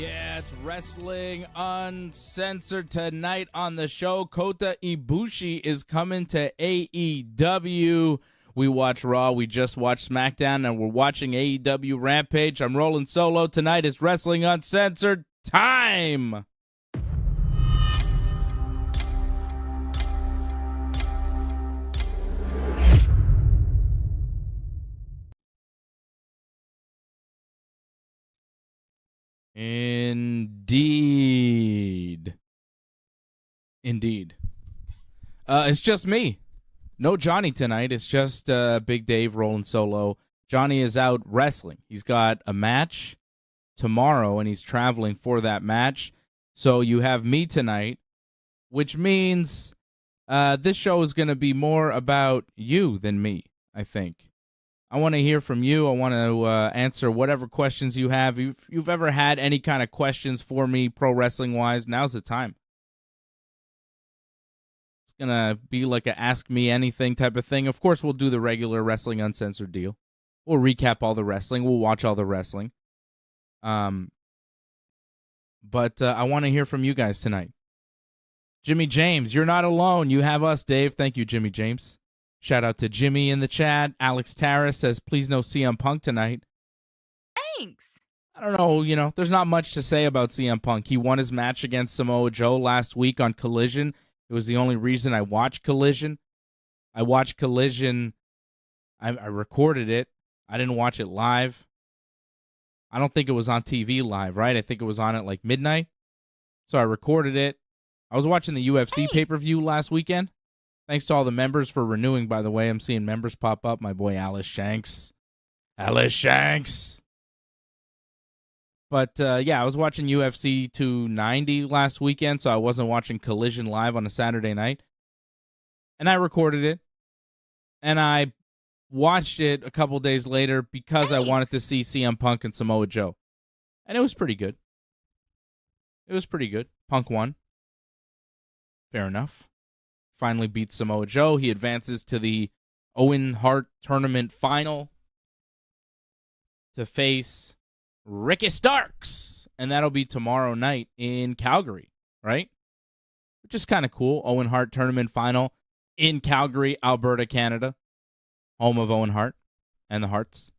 Yeah, it's Wrestling Uncensored tonight on the show. Kota Ibushi is coming to AEW. We watch Raw, we just watched Smackdown, and we're watching AEW Rampage. I'm rolling solo tonight. It's Wrestling Uncensored time! Indeed. It's just me. No Johnny tonight. It's just Big Dave rolling solo. Johnny is out wrestling. He's got a match tomorrow, and he's traveling for that match. So you have me tonight, which means this show is going to be more about you than me, I think. I want to hear from you. I want to answer whatever questions you have. If you've ever had any kind of questions for me, pro wrestling-wise, now's the time. It's going to be like a Ask Me Anything type of thing. Of course, we'll do the regular Wrestling Uncensored deal. We'll recap all the wrestling. We'll watch all the wrestling. But I want to hear from you guys tonight. Jimmy James, you're not alone. You have us, Dave. Thank you, Jimmy James. Shout out to Jimmy in the chat. Alex Tara says, please no CM Punk tonight. Thanks. I don't know, there's not much to say about CM Punk. He won his match against Samoa Joe last week on Collision. It was the only reason I watched Collision. I watched Collision. I recorded it. I didn't watch it live. I don't think it was on TV live, right? I think it was on at like midnight. So I recorded it. I was watching the UFC pay-per-view last weekend. Thanks to all the members for renewing, by the way. I'm seeing members pop up. My boy Alice Shanks. But, I was watching UFC 290 last weekend, so I wasn't watching Collision live on a Saturday night. And I recorded it. And I watched it a couple days later because I wanted to see CM Punk and Samoa Joe. And it was pretty good. Punk won. Fair enough. Finally beats Samoa Joe. He advances to the Owen Hart Tournament Final to face Ricky Starks. And that'll be tomorrow night in Calgary, right? Which is kind of cool. Owen Hart Tournament Final in Calgary, Alberta, Canada. Home of Owen Hart and the Harts.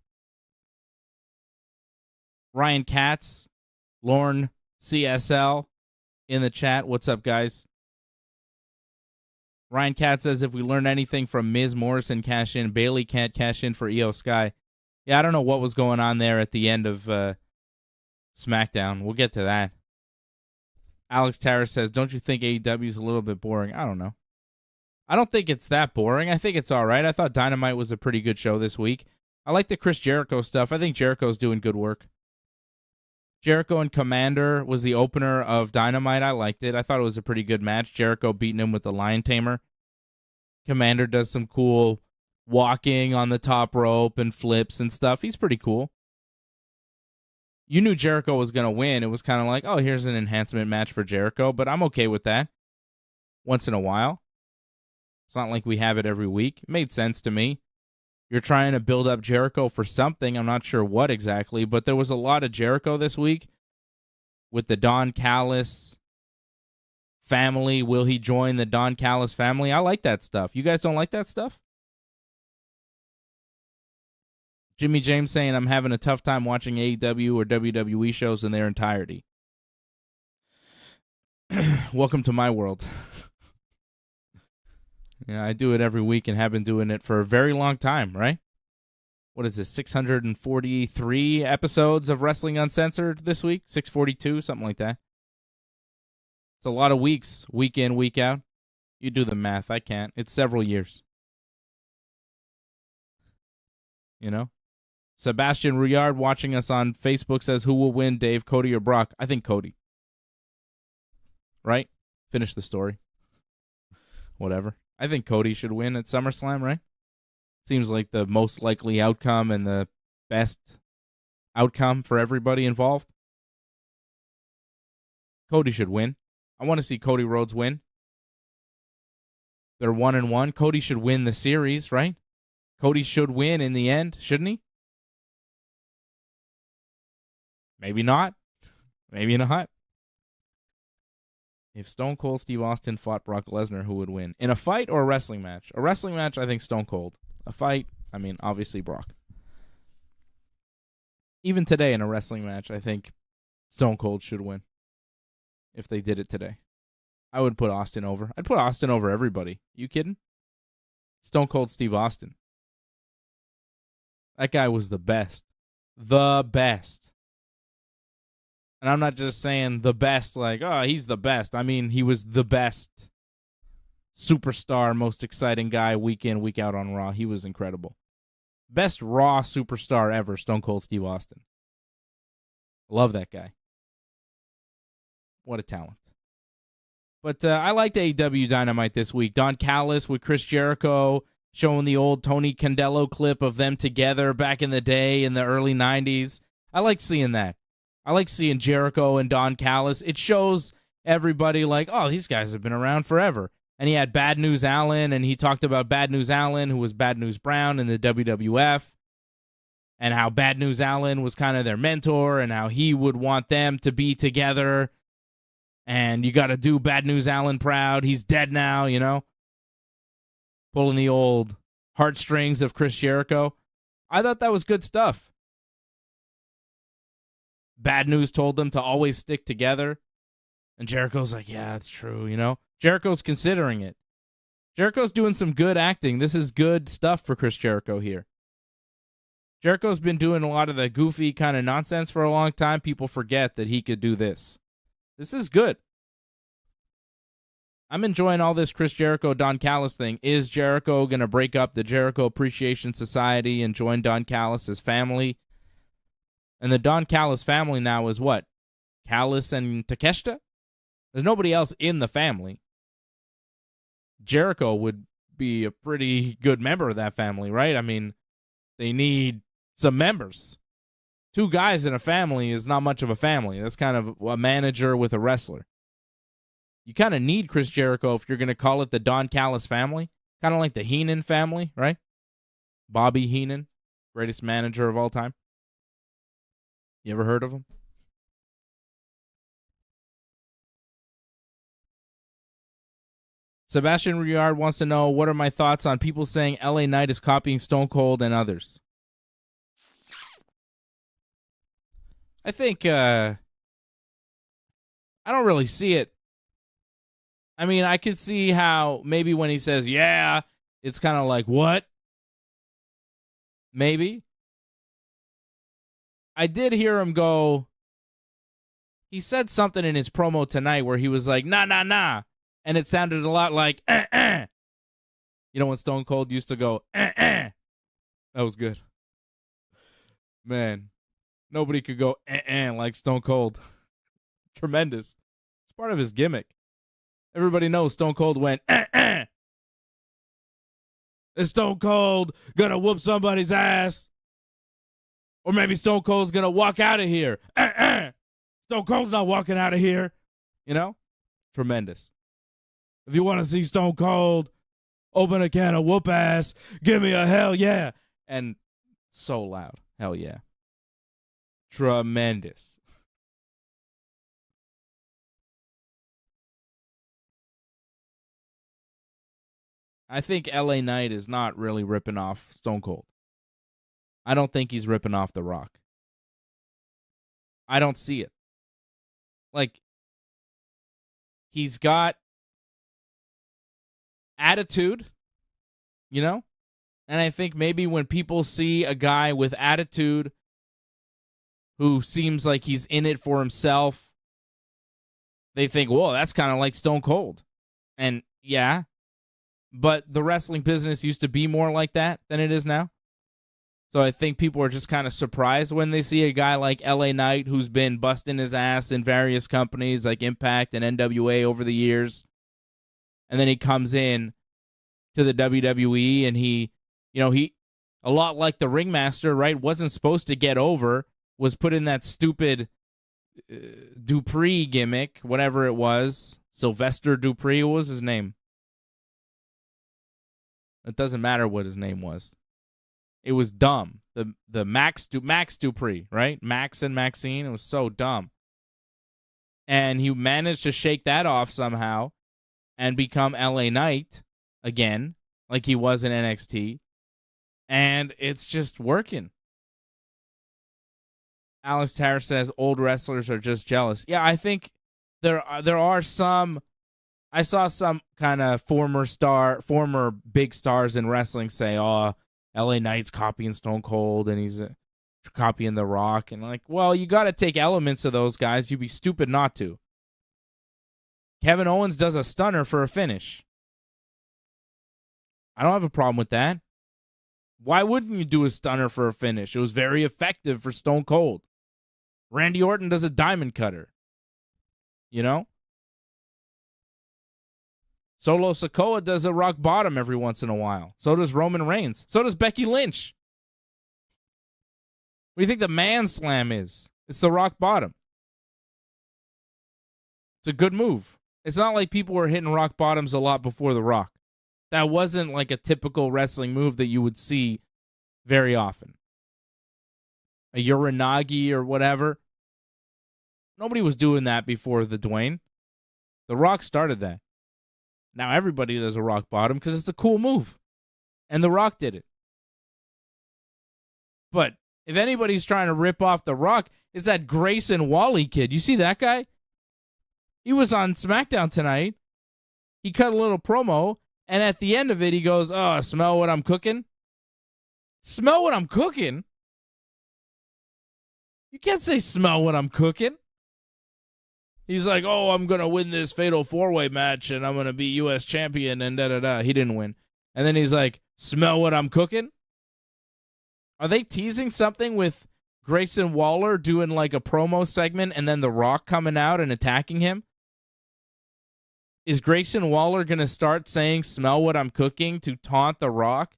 Ryan Katz, Lorne CSL in the chat. What's up, guys? Ryan Katz says, if we learn anything from Miz Morrison cash in, Bayley can't cash in for Io Sky. Yeah, I don't know what was going on there at the end of SmackDown. We'll get to that. Alex Tara says, don't you think AEW is a little bit boring? I don't know. I don't think it's that boring. I think it's all right. I thought Dynamite was a pretty good show this week. I like the Chris Jericho stuff. I think Jericho's doing good work. Jericho and Commander was the opener of Dynamite. I liked it. I thought it was a pretty good match. Jericho beating him with the Lion Tamer. Commander does some cool walking on the top rope and flips and stuff. He's pretty cool. You knew Jericho was going to win. It was kind of like, oh, here's an enhancement match for Jericho, but I'm okay with that once in a while. It's not like we have it every week. It made sense to me. You're trying to build up Jericho for something. I'm not sure what exactly, but there was a lot of Jericho this week with the Don Callis family. Will he join the Don Callis family? I like that stuff. You guys don't like that stuff? Jimmy James saying, I'm having a tough time watching AEW or WWE shows in their entirety. Welcome to my world. Yeah, I do it every week and have been doing it for a very long time, right? What is this, 643 episodes of Wrestling Uncensored this week? 642, something like that. It's a lot of weeks, week in, week out. You do the math. I can't. It's several years. You know? Sebastian Ruyard watching us on Facebook says, who will win, Dave, Cody or Brock? I think Cody. Right? Finish the story. Whatever. I think Cody should win at SummerSlam, right? Seems like the most likely outcome and the best outcome for everybody involved. Cody should win. I want to see Cody Rhodes win. They're 1-1. Cody should win the series, right? Cody should win in the end, shouldn't he? Maybe not. Maybe not. If Stone Cold Steve Austin fought Brock Lesnar, who would win? In a fight or a wrestling match? A wrestling match, I think Stone Cold. A fight, I mean, obviously Brock. Even today in a wrestling match, I think Stone Cold should win. If they did it today. I would put Austin over. I'd put Austin over everybody. You kidding? Stone Cold Steve Austin. That guy was the best. The best. And I'm not just saying the best like, oh, he's the best. I mean, he was the best superstar, most exciting guy week in, week out on Raw. He was incredible. Best Raw superstar ever, Stone Cold Steve Austin. Love that guy. What a talent. But I liked AEW Dynamite this week. Don Callis with Chris Jericho showing the old Tony Condello clip of them together back in the day in the early 90s. I like seeing that. I like seeing Jericho and Don Callis. It shows everybody like, oh, these guys have been around forever. And he had Bad News Allen, and he talked about Bad News Allen, who was Bad News Brown in the WWF, and how Bad News Allen was kind of their mentor, and how he would want them to be together. And you got to do Bad News Allen proud. He's dead now, you know? Pulling the old heartstrings of Chris Jericho. I thought that was good stuff. Bad News told them to always stick together. And Jericho's like, yeah, that's true, you know? Jericho's considering it. Jericho's doing some good acting. This is good stuff for Chris Jericho here. Jericho's been doing a lot of the goofy kind of nonsense for a long time. People forget that he could do this. This is good. I'm enjoying all this Chris Jericho, Don Callis thing. Is Jericho going to break up the Jericho Appreciation Society and join Don Callis' family? And the Don Callis family now is what? Callis and Takeshita? There's nobody else in the family. Jericho would be a pretty good member of that family, right? I mean, they need some members. Two guys in a family is not much of a family. That's kind of a manager with a wrestler. You kind of need Chris Jericho if you're going to call it the Don Callis family. Kind of like the Heenan family, right? Bobby Heenan, greatest manager of all time. You ever heard of him? Sebastian Riard wants to know, what are my thoughts on people saying LA Knight is copying Stone Cold and others? I think I don't really see it. I mean, I could see how maybe when he says, yeah, it's kind of like, what? Maybe. I did hear him go, he said something in his promo tonight where he was like, nah, nah, nah. And it sounded a lot like, You know when Stone Cold used to go, That was good. Man, nobody could go, like Stone Cold. Tremendous. It's part of his gimmick. Everybody knows Stone Cold went, Is Stone Cold gonna whoop somebody's ass? Or maybe Stone Cold's gonna walk out of here. Stone Cold's not walking out of here. You know? Tremendous. If you want to see Stone Cold open a can of whoop ass, give me a hell yeah. And so loud. Hell yeah. Tremendous. I think LA Knight is not really ripping off Stone Cold. I don't think he's ripping off The Rock. I don't see it. Like, he's got attitude, you know? And I think maybe when people see a guy with attitude who seems like he's in it for himself, they think, whoa, that's kind of like Stone Cold. And yeah, but the wrestling business used to be more like that than it is now. So I think people are just kind of surprised when they see a guy like LA Knight who's been busting his ass in various companies like Impact and NWA over the years. And then he comes in to the WWE and he, a lot like the Ringmaster, right, wasn't supposed to get over, was put in that stupid Dupree gimmick, whatever it was. Sylvester Dupree, what was his name? It doesn't matter what his name was. It was dumb. The Max Dupree, right? Max and Maxine. It was so dumb. And he managed to shake that off somehow and become LA Knight again, like he was in NXT. And it's just working. Alex Tarr says old wrestlers are just jealous. Yeah, I think there are some. I saw some kind of former big stars in wrestling say, "Oh, LA Knight's copying Stone Cold and he's copying The Rock." And like, well, you got to take elements of those guys. You'd be stupid not to. Kevin Owens does a stunner for a finish. I don't have a problem with that. Why wouldn't you do a stunner for a finish? It was very effective for Stone Cold. Randy Orton does a diamond cutter. You know? Solo Sikoa does a rock bottom every once in a while. So does Roman Reigns. So does Becky Lynch. What do you think the man slam is? It's the rock bottom. It's a good move. It's not like people were hitting rock bottoms a lot before The Rock. That wasn't like a typical wrestling move that you would see very often. A Uranagi or whatever. Nobody was doing that before the Dwayne. The Rock started that. Now everybody does a rock bottom because it's a cool move. And The Rock did it. But if anybody's trying to rip off The Rock, it's that Grayson Waller kid. You see that guy? He was on Smackdown tonight. He cut a little promo, and at the end of it, he goes, "Oh, smell what I'm cooking?" Smell what I'm cooking? You can't say smell what I'm cooking. He's like, "Oh, I'm going to win this fatal four-way match, and I'm going to be U.S. champion, and da-da-da." He didn't win. And then he's like, "Smell what I'm cooking?" Are they teasing something with Grayson Waller doing like a promo segment and then The Rock coming out and attacking him? Is Grayson Waller going to start saying, "Smell what I'm cooking," to taunt The Rock?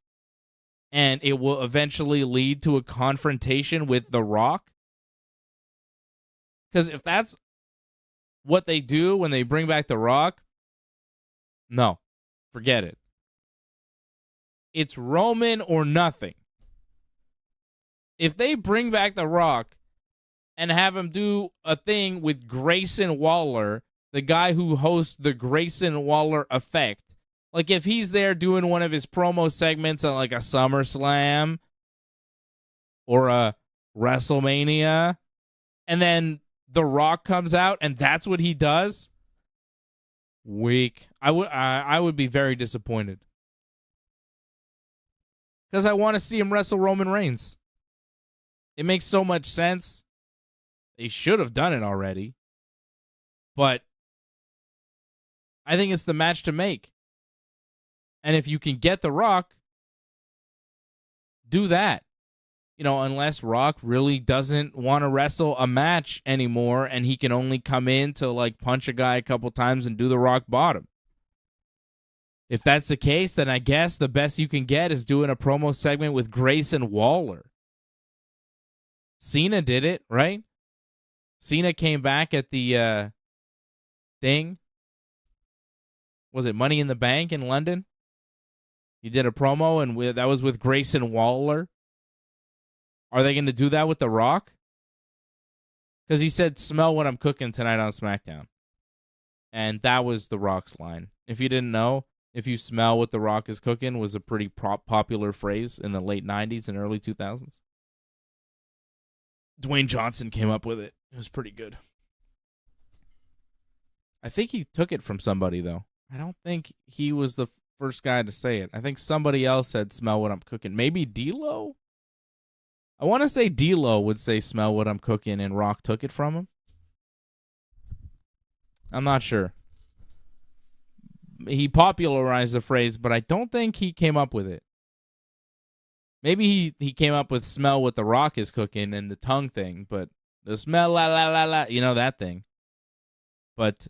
And it will eventually lead to a confrontation with The Rock? Because if that's what they do when they bring back The Rock, no, forget it. It's Roman or nothing. If they bring back The Rock and have him do a thing with Grayson Waller, the guy who hosts the Grayson Waller Effect, like if he's there doing one of his promo segments on like a SummerSlam or a WrestleMania, and then The Rock comes out and that's what he does, weak. I would be very disappointed. Because I want to see him wrestle Roman Reigns. It makes so much sense. They should have done it already. But I think it's the match to make. And if you can get The Rock, do that. You know, unless Rock really doesn't want to wrestle a match anymore and he can only come in to like punch a guy a couple times and do the rock bottom. If that's the case, then I guess the best you can get is doing a promo segment with Grayson Waller. Cena did it, right? Cena came back at the thing. Was it Money in the Bank in London? He did a promo, and that was with Grayson Waller. Are they going to do that with The Rock? Because he said, "Smell what I'm cooking" tonight on SmackDown. And that was The Rock's line. If you didn't know, "If you smell what The Rock is cooking" was a pretty popular phrase in the late 90s and early 2000s. Dwayne Johnson came up with it. It was pretty good. I think he took it from somebody, though. I don't think he was the first guy to say it. I think somebody else said, "Smell what I'm cooking." Maybe D-Lo? I want to say D-Lo would say, "Smell what I'm cooking," and Rock took it from him. I'm not sure. He popularized the phrase, but I don't think he came up with it. Maybe he came up with "smell what The Rock is cooking" and the tongue thing, but the smell la la la la, you know, that thing. But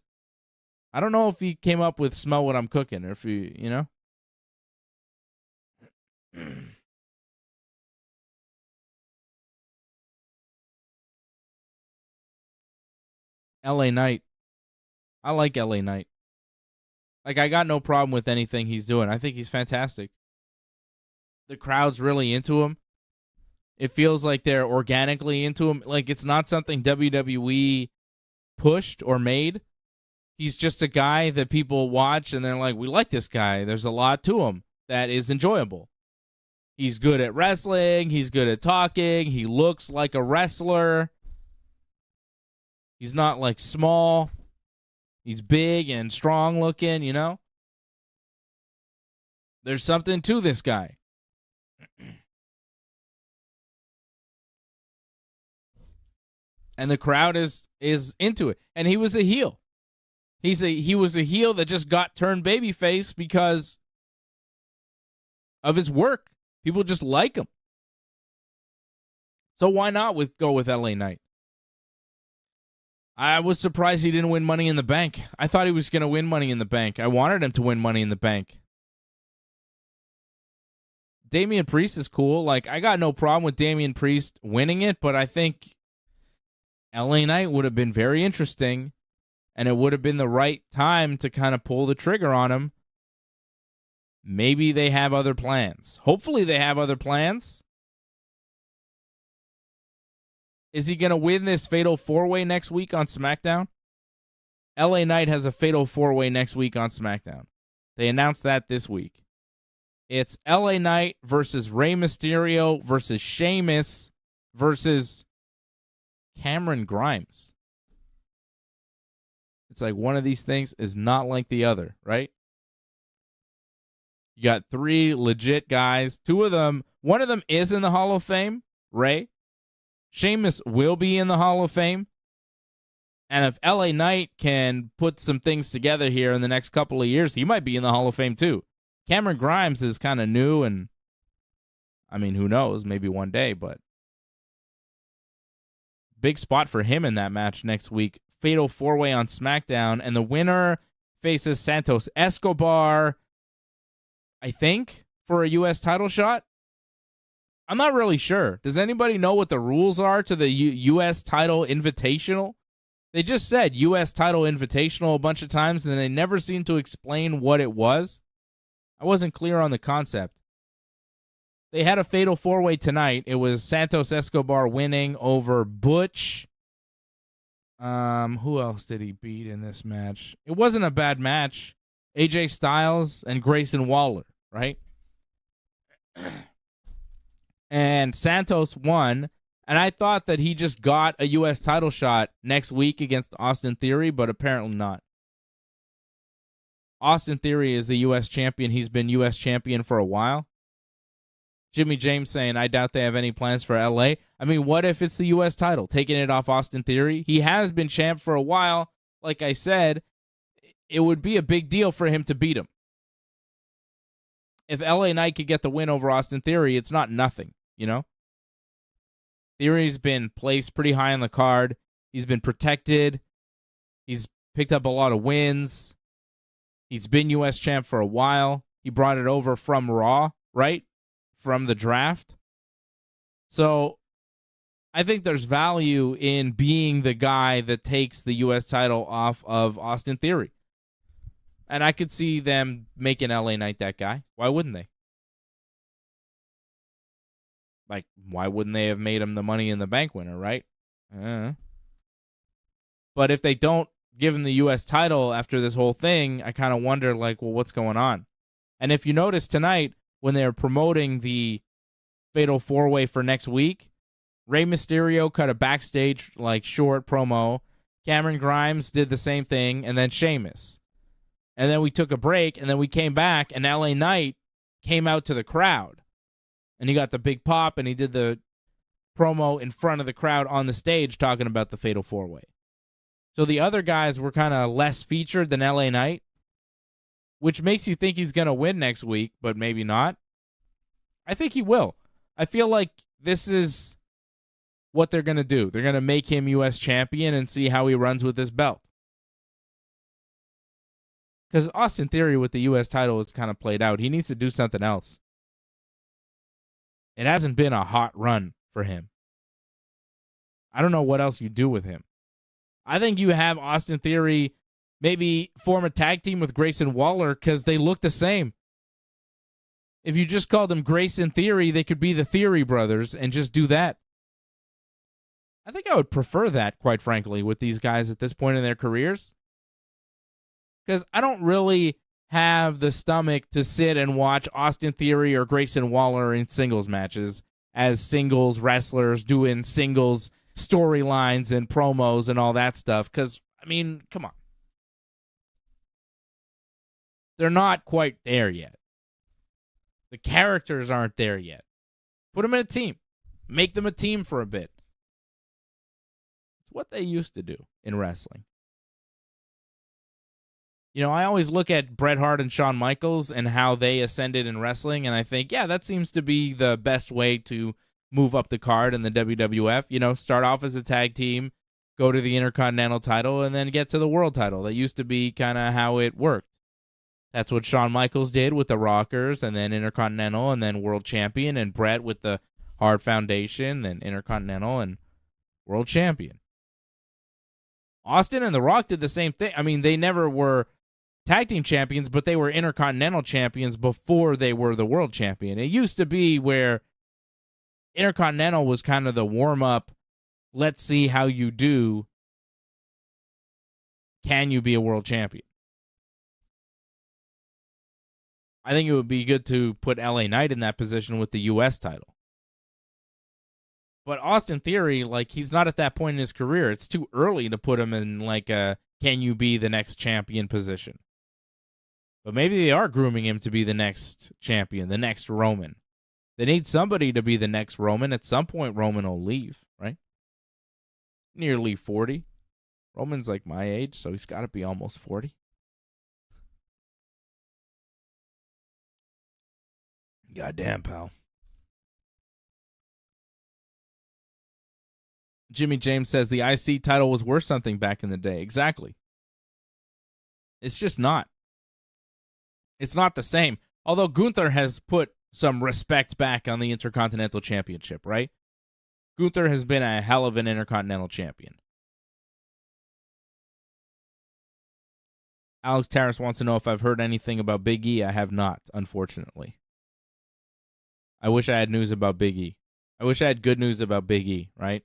I don't know if he came up with "smell what I'm cooking" or if he, you know. LA Knight. I like LA Knight. Like, I got no problem with anything he's doing. I think he's fantastic. The crowd's really into him. It feels like they're organically into him. Like, it's not something WWE pushed or made. He's just a guy that people watch and they're like, we like this guy. There's a lot to him that is enjoyable. He's good at wrestling. He's good at talking. He looks like a wrestler. He's not like small. He's big and strong looking, you know? There's something to this guy. And the crowd is into it. And he was a heel. He was a heel that just got turned babyface because of his work. People just like him. So why not go with LA Knight? I was surprised he didn't win Money in the Bank. I thought he was going to win Money in the Bank. I wanted him to win Money in the Bank. Damian Priest is cool. Like, I got no problem with Damian Priest winning it, but I think LA Knight would have been very interesting, and it would have been the right time to kind of pull the trigger on him. Maybe they have other plans. Hopefully they have other plans. Is he going to win this Fatal 4-Way next week on SmackDown? LA Knight has a Fatal 4-Way next week on SmackDown. They announced that this week. It's LA Knight versus Rey Mysterio versus Sheamus versus Cameron Grimes. It's like one of these things is not like the other, right? You got three legit guys. One of them is in the Hall of Fame, Rey. Sheamus will be in the Hall of Fame. And if LA Knight can put some things together here in the next couple of years, he might be in the Hall of Fame too. Cameron Grimes is kind of new, and I mean, who knows? Maybe one day, but big spot for him in that match next week. Fatal 4-Way on SmackDown, and the winner faces Santos Escobar, I think, for a U.S. title shot. I'm not really sure. Does anybody know what the rules are to the U.S. title invitational? They just said U.S. title invitational a bunch of times, and then they never seemed to explain what it was. I wasn't clear on the concept. They had a Fatal 4-Way tonight. It was Santos Escobar winning over Butch. Who else did he beat in this match? It wasn't a bad match. AJ Styles and Grayson Waller, right? And Santos won, and I thought that he just got a U.S. title shot next week against Austin Theory, but apparently not. Austin Theory is the U.S. champion. He's been U.S. champion for a while. Jimmy James saying, I doubt they have any plans for L.A. I mean, what if it's the U.S. title, taking it off Austin Theory? He has been champ for a while. Like I said, it would be a big deal for him to beat him. If LA Knight could get the win over Austin Theory, it's not nothing, you know? Theory's been placed pretty high on the card. He's been protected. He's picked up a lot of wins. He's been U.S. champ for a while. He brought it over from Raw, right? From the draft. So I think there's value in being the guy that takes the U.S. title off of Austin Theory. And I could see them making LA Knight that guy. Why wouldn't they? Like, why wouldn't they have made him the Money in the Bank winner, right? But if they don't give him the U.S. title after this whole thing, I kind of wonder, like, well, what's going on? And if you notice tonight, when they're promoting the Fatal 4-Way for next week, Rey Mysterio cut a backstage, like, short promo. Cameron Grimes did the same thing, and then Sheamus. And then we took a break, and then we came back, and LA Knight came out to the crowd. And he got the big pop, and he did the promo in front of the crowd on the stage talking about the Fatal 4-Way. So the other guys were kind of less featured than LA Knight, which makes you think he's going to win next week, but maybe not. I think he will. I feel like this is what they're going to do. They're going to make him U.S. champion and see how he runs with this belt. Because Austin Theory with the U.S. title is kind of played out. He needs to do something else. It hasn't been a hot run for him. I don't know what else you do with him. I think you have Austin Theory maybe form a tag team with Grayson Waller because they look the same. If you just called them Grayson Theory, they could be the Theory brothers and just do that. I think I would prefer that, quite frankly, with these guys at this point in their careers. Because I don't really have the stomach to sit and watch Austin Theory or Grayson Waller in singles matches as singles wrestlers doing singles storylines and promos and all that stuff. Because, I mean, come on. They're not quite there yet. The characters aren't there yet. Put them in a team. Make them a team for a bit. It's what they used to do in wrestling. You know, I always look at Bret Hart and Shawn Michaels and how they ascended in wrestling, and I think, yeah, that seems to be the best way to move up the card in the WWF. You know, start off as a tag team, go to the Intercontinental title, and then get to the World title. That used to be kind of how it worked. That's what Shawn Michaels did with the Rockers, and then Intercontinental, and then World Champion, and Bret with the Hart Foundation, and Intercontinental, and World Champion. Austin and The Rock did the same thing. I mean, they never were tag team champions, but they were Intercontinental champions before they were the World Champion. It used to be where Intercontinental was kind of the warm-up, let's see how you do. Can you be a World Champion? I think it would be good to put LA Knight in that position with the U.S. title. But Austin Theory, like, he's not at that point in his career. It's too early to put him in, like, a can you be the next champion position. But maybe they are grooming him to be the next champion, the next Roman. They need somebody to be the next Roman. At some point, Roman will leave, right? Nearly 40. Roman's like my age, so he's got to be almost 40. Goddamn, pal. Jimmy James says the IC title was worth something back in the day. Exactly. It's just not. It's not the same. Although Gunther has put some respect back on the Intercontinental Championship, right? Gunther has been a hell of an Intercontinental Champion. Alex Terrace wants to know if I've heard anything about Big E. I have not, unfortunately. I wish I had news about Big E. I wish I had good news about Big E, right?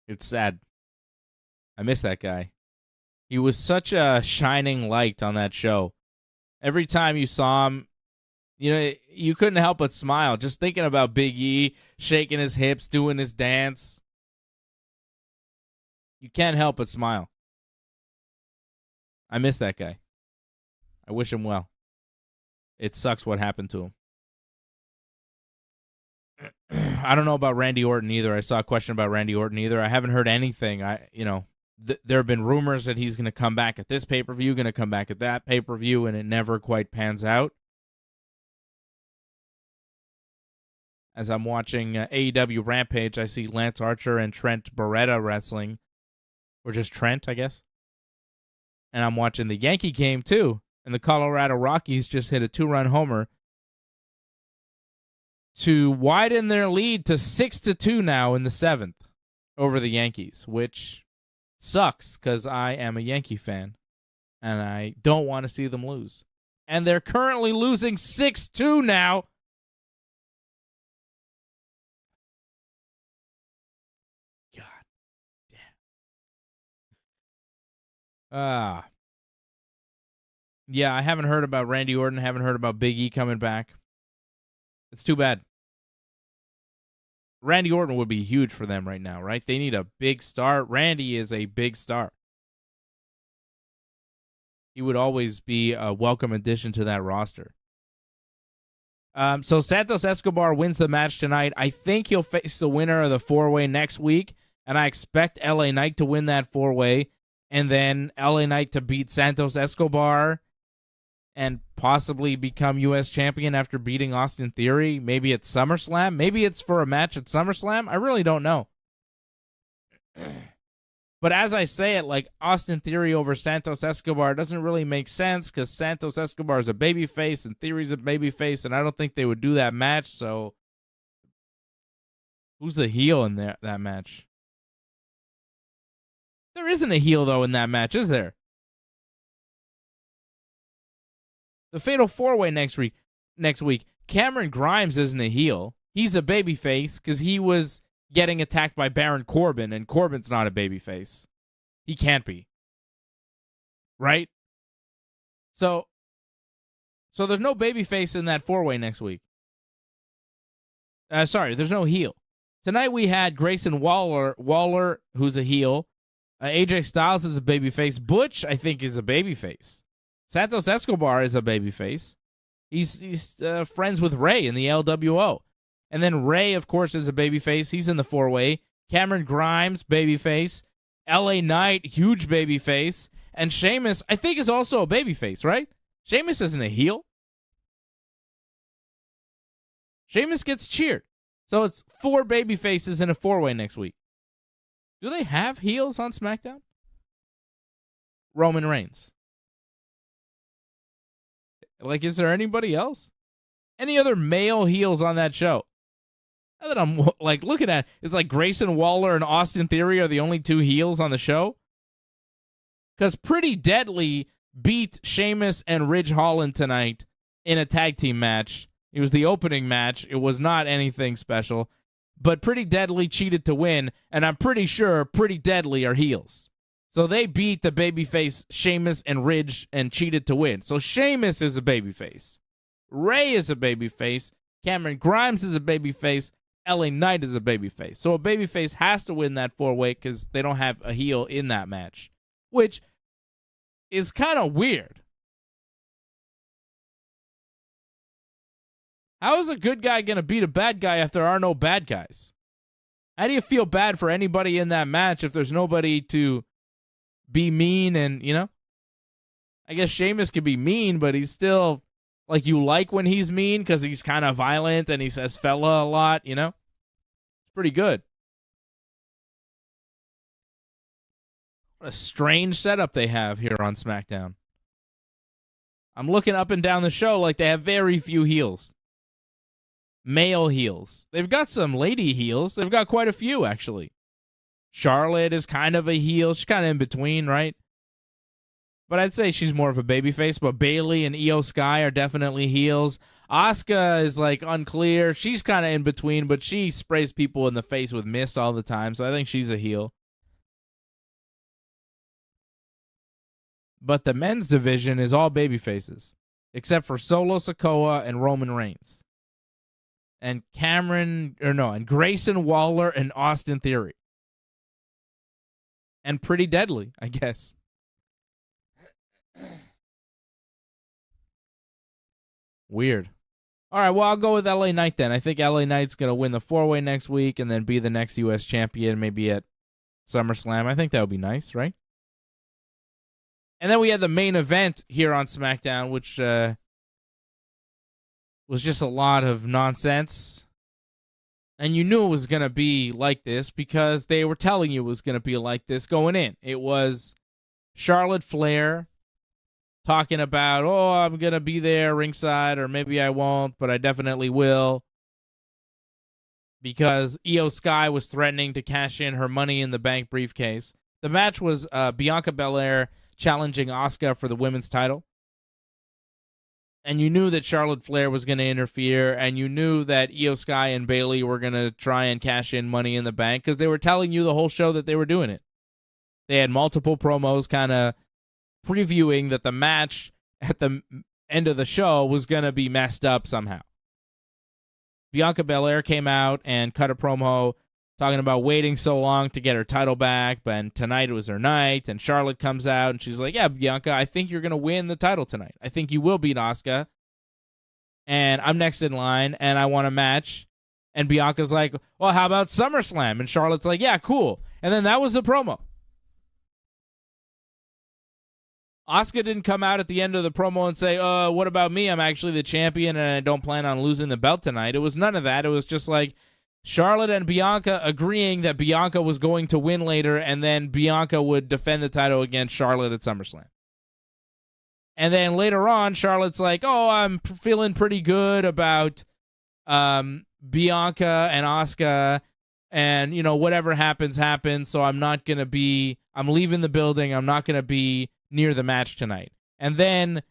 It's sad. I miss that guy. He was such a shining light on that show. Every time you saw him, you know, you couldn't help but smile just thinking about Big E shaking his hips, doing his dance. You can't help but smile. I miss that guy. I wish him well. It sucks what happened to him. I don't know about Randy Orton either. I saw a question about Randy Orton either. I haven't heard anything. There have been rumors that he's going to come back at this pay-per-view, going to come back at that pay-per-view, and it never quite pans out. As I'm watching AEW Rampage, I see Lance Archer and Trent Beretta wrestling. Or just Trent, I guess. And I'm watching the Yankee game, too. And the Colorado Rockies just hit a 2-run homer to widen their lead to 6-2 now in the 7th over the Yankees, which sucks because I am a Yankee fan and I don't want to see them lose. And they're currently losing 6-2 now. God damn. Yeah, I haven't heard about Randy Orton, haven't heard about Big E coming back. It's too bad. Randy Orton would be huge for them right now, right? They need a big star. Randy is a big star. He would always be a welcome addition to that roster. So Santos Escobar wins the match tonight. I think he'll face the winner of the 4-way next week, and I expect LA Knight to win that 4-way, and then LA Knight to beat Santos Escobar and possibly become U.S. champion after beating Austin Theory. Maybe it's SummerSlam. Maybe it's for a match at SummerSlam. I really don't know. But as I say it, like Austin Theory over Santos Escobar doesn't really make sense because Santos Escobar is a babyface and Theory's a babyface, and I don't think they would do that match. So who's the heel in that match? There isn't a heel, though, in that match, is there? The Fatal 4-Way next week. Cameron Grimes isn't a heel. He's a babyface because he was getting attacked by Baron Corbin, and Corbin's not a babyface. He can't be. Right? So there's no babyface in that 4-way next week. There's no heel. Tonight we had Grayson Waller, who's a heel. AJ Styles is a babyface. Butch, I think, is a babyface. Santos Escobar is a babyface. He's friends with Ray in the LWO. And then Ray, of course, is a babyface. He's in the 4-way. Cameron Grimes, babyface. LA Knight, huge babyface. And Sheamus, I think, is also a babyface, right? Sheamus isn't a heel. Sheamus gets cheered. So it's 4 babyfaces in a 4-way next week. Do they have heels on SmackDown? Roman Reigns. Like, is there anybody else? Any other male heels on that show? Now that I'm like looking at, it's like Grayson Waller and Austin Theory are the only 2 heels on the show. Because Pretty Deadly beat Sheamus and Ridge Holland tonight in a tag team match. It was the opening match. It was not anything special. But Pretty Deadly cheated to win, and I'm pretty sure Pretty Deadly are heels. So they beat the babyface Sheamus and Ridge and cheated to win. So Sheamus is a babyface. Ray is a babyface. Cameron Grimes is a babyface. LA Knight is a babyface. So a babyface has to win that 4-way because they don't have a heel in that match, which is kind of weird. How is a good guy going to beat a bad guy if there are no bad guys? How do you feel bad for anybody in that match if there's nobody to be mean and, you know? I guess Sheamus could be mean, but he's still, like, you like when he's mean because he's kind of violent and he says fella a lot, you know? It's pretty good. What a strange setup they have here on SmackDown. I'm looking up and down the show like they have very few heels. Male heels. They've got some lady heels. They've got quite a few, actually. Charlotte is kind of a heel. She's kind of in between, right? But I'd say she's more of a babyface. But Bayley and Io Sky are definitely heels. Asuka is, like, unclear. She's kind of in between, but she sprays people in the face with mist all the time, so I think she's a heel. But the men's division is all babyfaces, except for Solo Sikoa and Roman Reigns. And Grayson Waller and Austin Theory. And Pretty Deadly, I guess. Weird. All right, well, I'll go with LA Knight then. I think LA Knight's going to win the 4-way next week and then be the next U.S. champion, maybe at SummerSlam. I think that would be nice, right? And then we had the main event here on SmackDown, which was just a lot of nonsense. And you knew it was going to be like this because they were telling you it was going to be like this going in. It was Charlotte Flair talking about, I'm going to be there ringside, or maybe I won't, but I definitely will. Because Io Sky was threatening to cash in her Money in the Bank briefcase. The match was Bianca Belair challenging Asuka for the women's title. And you knew that Charlotte Flair was going to interfere, and you knew that Io Sky and Bayley were going to try and cash in Money in the Bank because they were telling you the whole show that they were doing it. They had multiple promos kind of previewing that the match at the end of the show was going to be messed up somehow. Bianca Belair came out and cut a promo talking about waiting so long to get her title back, but tonight was her night, and Charlotte comes out, and she's like, yeah, Bianca, I think you're going to win the title tonight. I think you will beat Asuka, and I'm next in line, and I want a match. And Bianca's like, well, how about SummerSlam? And Charlotte's like, yeah, cool. And then that was the promo. Asuka didn't come out at the end of the promo and say, what about me? I'm actually the champion, and I don't plan on losing the belt tonight. It was none of that. It was just like, Charlotte and Bianca agreeing that Bianca was going to win later, and then Bianca would defend the title against Charlotte at SummerSlam. And then later on, Charlotte's like, I'm feeling pretty good about Bianca and Asuka, and, whatever happens, so I'm leaving the building. I'm not going to be near the match tonight. And then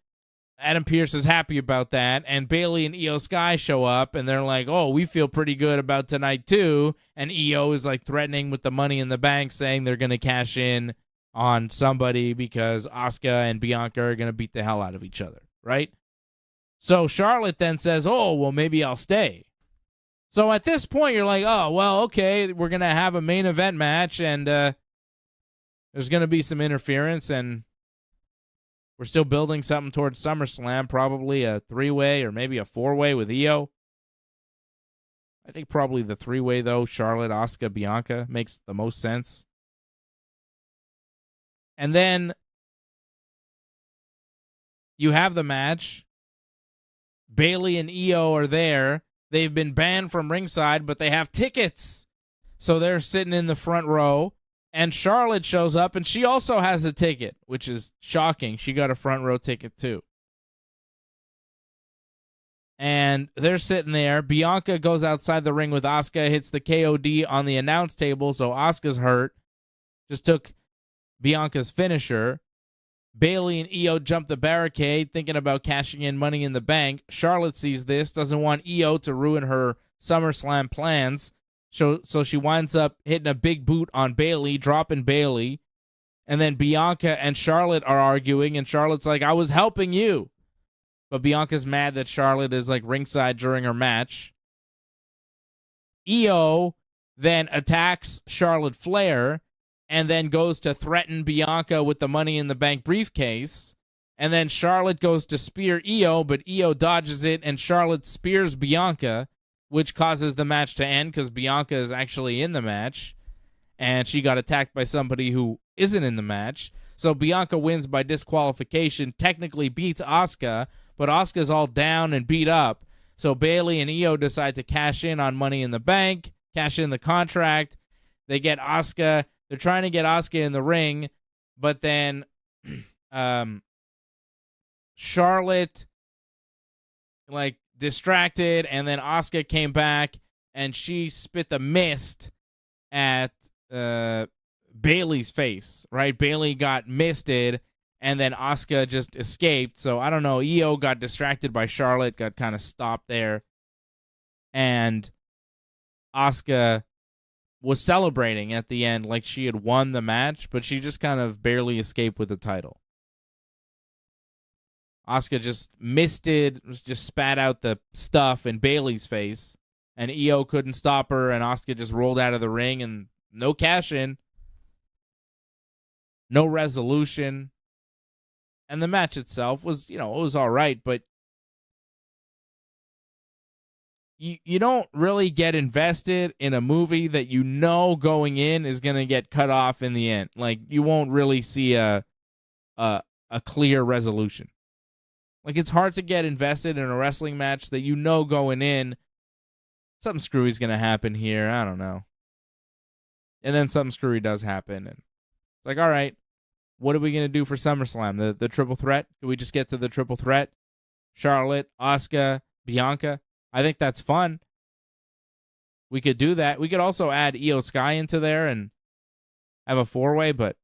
Adam Pearce is happy about that, and Bayley and Io Sky show up, and they're like, oh, we feel pretty good about tonight too, and Io is like threatening with the Money in the Bank, saying they're going to cash in on somebody because Asuka and Bianca are going to beat the hell out of each other, right? So Charlotte then says, oh, well, maybe I'll stay. So at this point, you're like, oh, well, okay, we're going to have a main event match, and there's going to be some interference, and we're still building something towards SummerSlam, probably a 3-way or maybe a 4-way with Io. I think probably the 3-way, though, Charlotte, Asuka, Bianca, makes the most sense. And then you have the match. Bayley and Io are there. They've been banned from ringside, but they have tickets. So they're sitting in the front row. And Charlotte shows up, and she also has a ticket, which is shocking. She got a front row ticket, too. And they're sitting there. Bianca goes outside the ring with Asuka, hits the KOD on the announce table, so Asuka's hurt. Just took Bianca's finisher. Bayley and Io jump the barricade, thinking about cashing in Money in the Bank. Charlotte sees this, doesn't want Io to ruin her SummerSlam plans. So she winds up hitting a big boot on Bayley, dropping Bayley. And then Bianca and Charlotte are arguing, and Charlotte's like, I was helping you. But Bianca's mad that Charlotte is like ringside during her match. Io then attacks Charlotte Flair and then goes to threaten Bianca with the Money in the Bank briefcase. And then Charlotte goes to spear Io, but Io dodges it, and Charlotte spears Bianca, which causes the match to end because Bianca is actually in the match, and she got attacked by somebody who isn't in the match. So Bianca wins by disqualification, technically beats Asuka, but Asuka's all down and beat up. So Bayley and Io decide to cash in on Money in the Bank, cash in the contract. They get Asuka. They're trying to get Asuka in the ring, but then Charlotte, distracted, and then Asuka came back, and she spit the mist at Bayley's face, right? Bayley got misted, and then Asuka just escaped. So, I don't know, Io got distracted by Charlotte, got kind of stopped there, and Asuka was celebrating at the end like she had won the match, but she just kind of barely escaped with the title. Asuka just misted, just spat out the stuff in Bayley's face, and Io couldn't stop her, and Asuka just rolled out of the ring, and no cash in, no resolution, and the match itself was, it was all right, but you don't really get invested in a movie that you know going in is going to get cut off in the end. Like, you won't really see a clear resolution. Like, it's hard to get invested in a wrestling match that you know going in, something screwy is going to happen here. I don't know. And then something screwy does happen. And it's like, all right, what are we going to do for SummerSlam? The triple threat? Can we just get to the triple threat? Charlotte, Asuka, Bianca? I think that's fun. We could do that. We could also add Io Sky into there and have a 4-way, but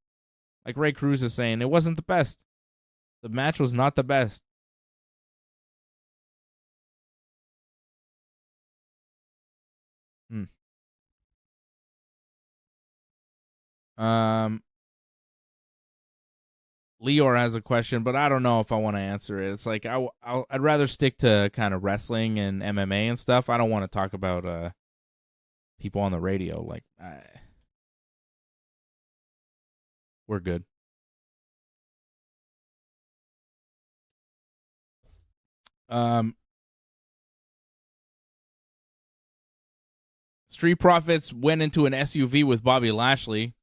like Ray Cruz is saying, it wasn't the best. The match was not the best. Leor has a question, but I don't know if I want to answer it. It's like I'd rather stick to kind of wrestling and MMA and stuff. I don't want to talk about people on the radio. Like, we're good. Street Profits went into an SUV with Bobby Lashley.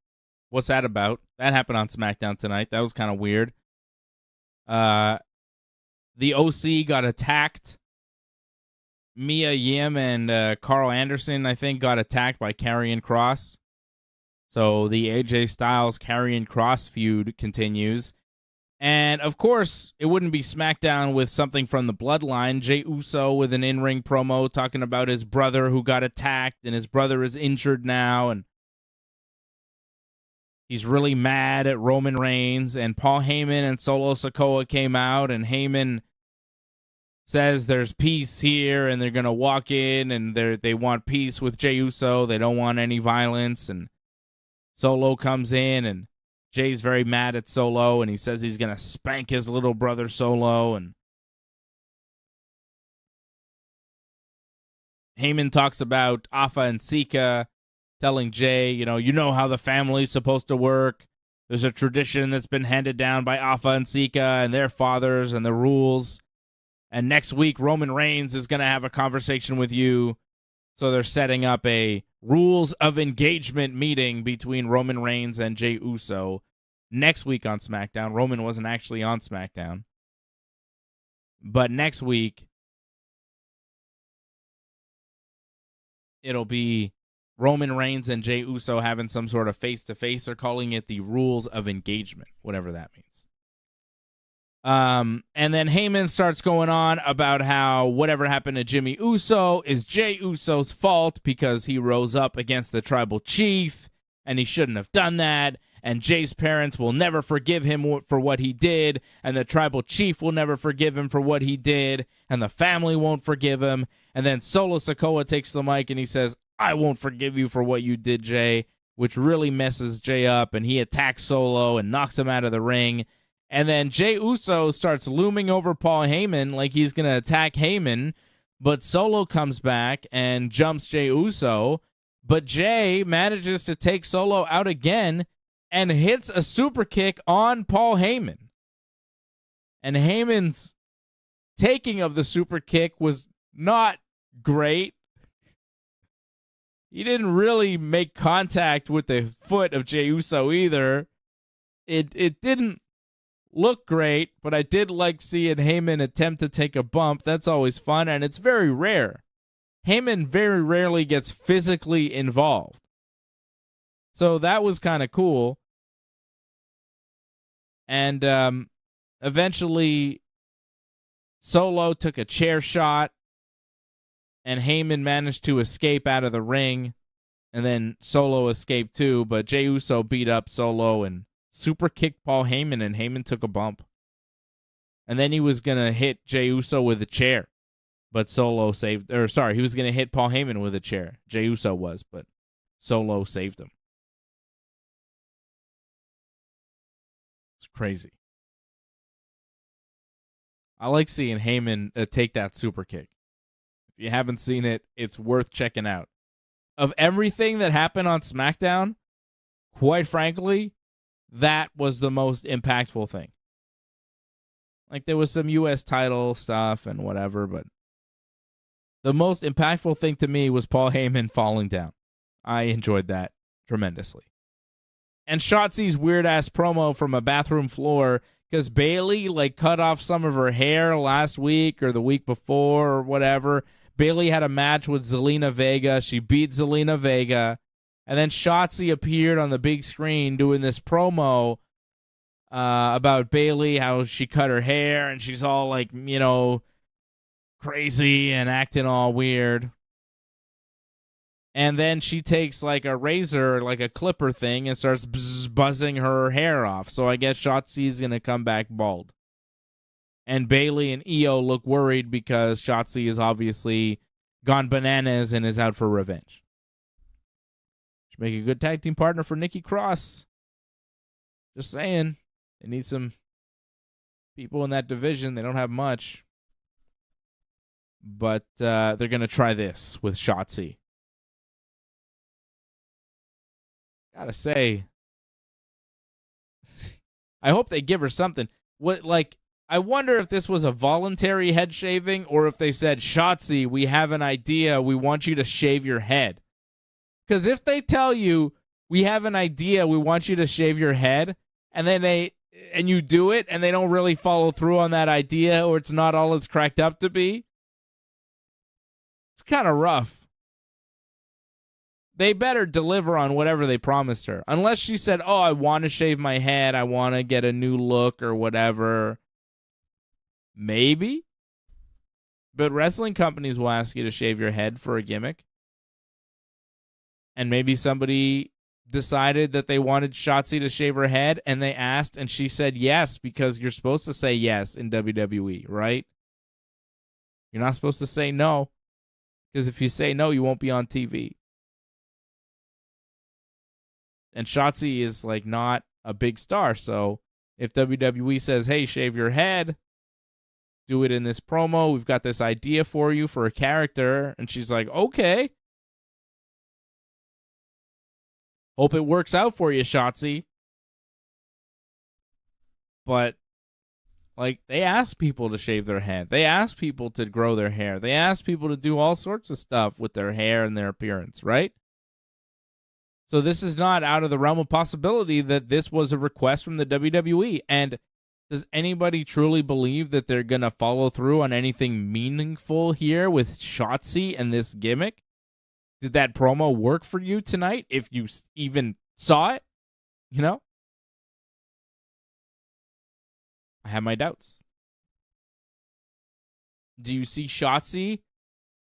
What's that about? That happened on SmackDown tonight. That was kind of weird. The OC got attacked. Mia Yim and Carl Anderson, I think, got attacked by Karrion Kross. So the AJ Styles Karrion Kross feud continues. And, of course, it wouldn't be SmackDown with something from the Bloodline. Jey Uso with an in-ring promo talking about his brother who got attacked, and his brother is injured now, and he's really mad at Roman Reigns. And Paul Heyman and Solo Sikoa came out, and Heyman says there's peace here and they're going to walk in and they want peace with Jey Uso. They don't want any violence. And Solo comes in and Jay's very mad at Solo and he says he's going to spank his little brother Solo. And Heyman talks about Alpha and Sika telling Jay, you know how the family's supposed to work. There's a tradition that's been handed down by Alpha and Sika and their fathers and the rules. And next week, Roman Reigns is going to have a conversation with you. So they're setting up a rules of engagement meeting between Roman Reigns and Jey Uso next week on SmackDown. Roman wasn't actually on SmackDown. But next week, it'll be Roman Reigns and Jey Uso having some sort of face-to-face. They're calling it the rules of engagement, whatever that means. And then Heyman starts going on about how whatever happened to Jimmy Uso is Jey Uso's fault because he rose up against the tribal chief, and he shouldn't have done that, and Jay's parents will never forgive him for what he did, and the tribal chief will never forgive him for what he did, and the family won't forgive him. And then Solo Sikoa takes the mic and he says, I won't forgive you for what you did, Jay, which really messes Jay up, and he attacks Solo and knocks him out of the ring. And then Jey Uso starts looming over Paul Heyman like he's going to attack Heyman, but Solo comes back and jumps Jey Uso, but Jay manages to take Solo out again and hits a super kick on Paul Heyman. And Heyman's taking of the super kick was not great. He didn't really make contact with the foot of Jey Uso either. It didn't look great, but I did like seeing Heyman attempt to take a bump. That's always fun, and it's very rare. Heyman very rarely gets physically involved. So that was kind of cool. And eventually, Solo took a chair shot, and Heyman managed to escape out of the ring, and then Solo escaped too, but Jey Uso beat up Solo and super kicked Paul Heyman, and Heyman took a bump. And then he was going to hit Jey Uso with a chair, but he was going to hit Paul Heyman with a chair. Jey Uso was, but Solo saved him. It's crazy. I like seeing Heyman take that super kick. If you haven't seen it, it's worth checking out. Of everything that happened on SmackDown, quite frankly, that was the most impactful thing. Like, there was some U.S. title stuff and whatever, but the most impactful thing to me was Paul Heyman falling down. I enjoyed that tremendously. And Shotzi's weird-ass promo from a bathroom floor, because Bayley, cut off some of her hair last week or the week before or whatever. Bayley had a match with Zelina Vega. She beat Zelina Vega. And then Shotzi appeared on the big screen doing this promo about Bayley, how she cut her hair, and she's all crazy and acting all weird. And then she takes a razor, a clipper thing, and starts buzzing her hair off. So I guess Shotzi's going to come back bald. And Bayley and Io look worried because Shotzi is obviously gone bananas and is out for revenge. Should make a good tag team partner for Nikki Cross. Just saying. They need some people in that division. They don't have much. But they're going to try this with Shotzi. Gotta say, I hope they give her something. I wonder if this was a voluntary head shaving or if they said, Shotzi, we have an idea. We want you to shave your head. Because if they tell you, we have an idea, we want you to shave your head, and then you do it, and they don't really follow through on that idea, or it's not all it's cracked up to be, it's kind of rough. They better deliver on whatever they promised her. Unless she said, oh, I want to shave my head, I want to get a new look or whatever. Maybe. But wrestling companies will ask you to shave your head for a gimmick. And maybe somebody decided that they wanted Shotzi to shave her head, and they asked, and she said yes, because you're supposed to say yes in WWE, right? You're not supposed to say no, because if you say no, you won't be on TV. And Shotzi is like not a big star, so if WWE says, hey, shave your head, do it in this promo, we've got this idea for you for a character, and she's like, okay. Hope it works out for you, Shotzi. But, like, they ask people to shave their head. They ask people to grow their hair. They ask people to do all sorts of stuff with their hair and their appearance, right? So this is not out of the realm of possibility that this was a request from the WWE. And does anybody truly believe that they're going to follow through on anything meaningful here with Shotzi and this gimmick? Did that promo work for you tonight, if you even saw it? You know? I have my doubts. Do you see Shotzi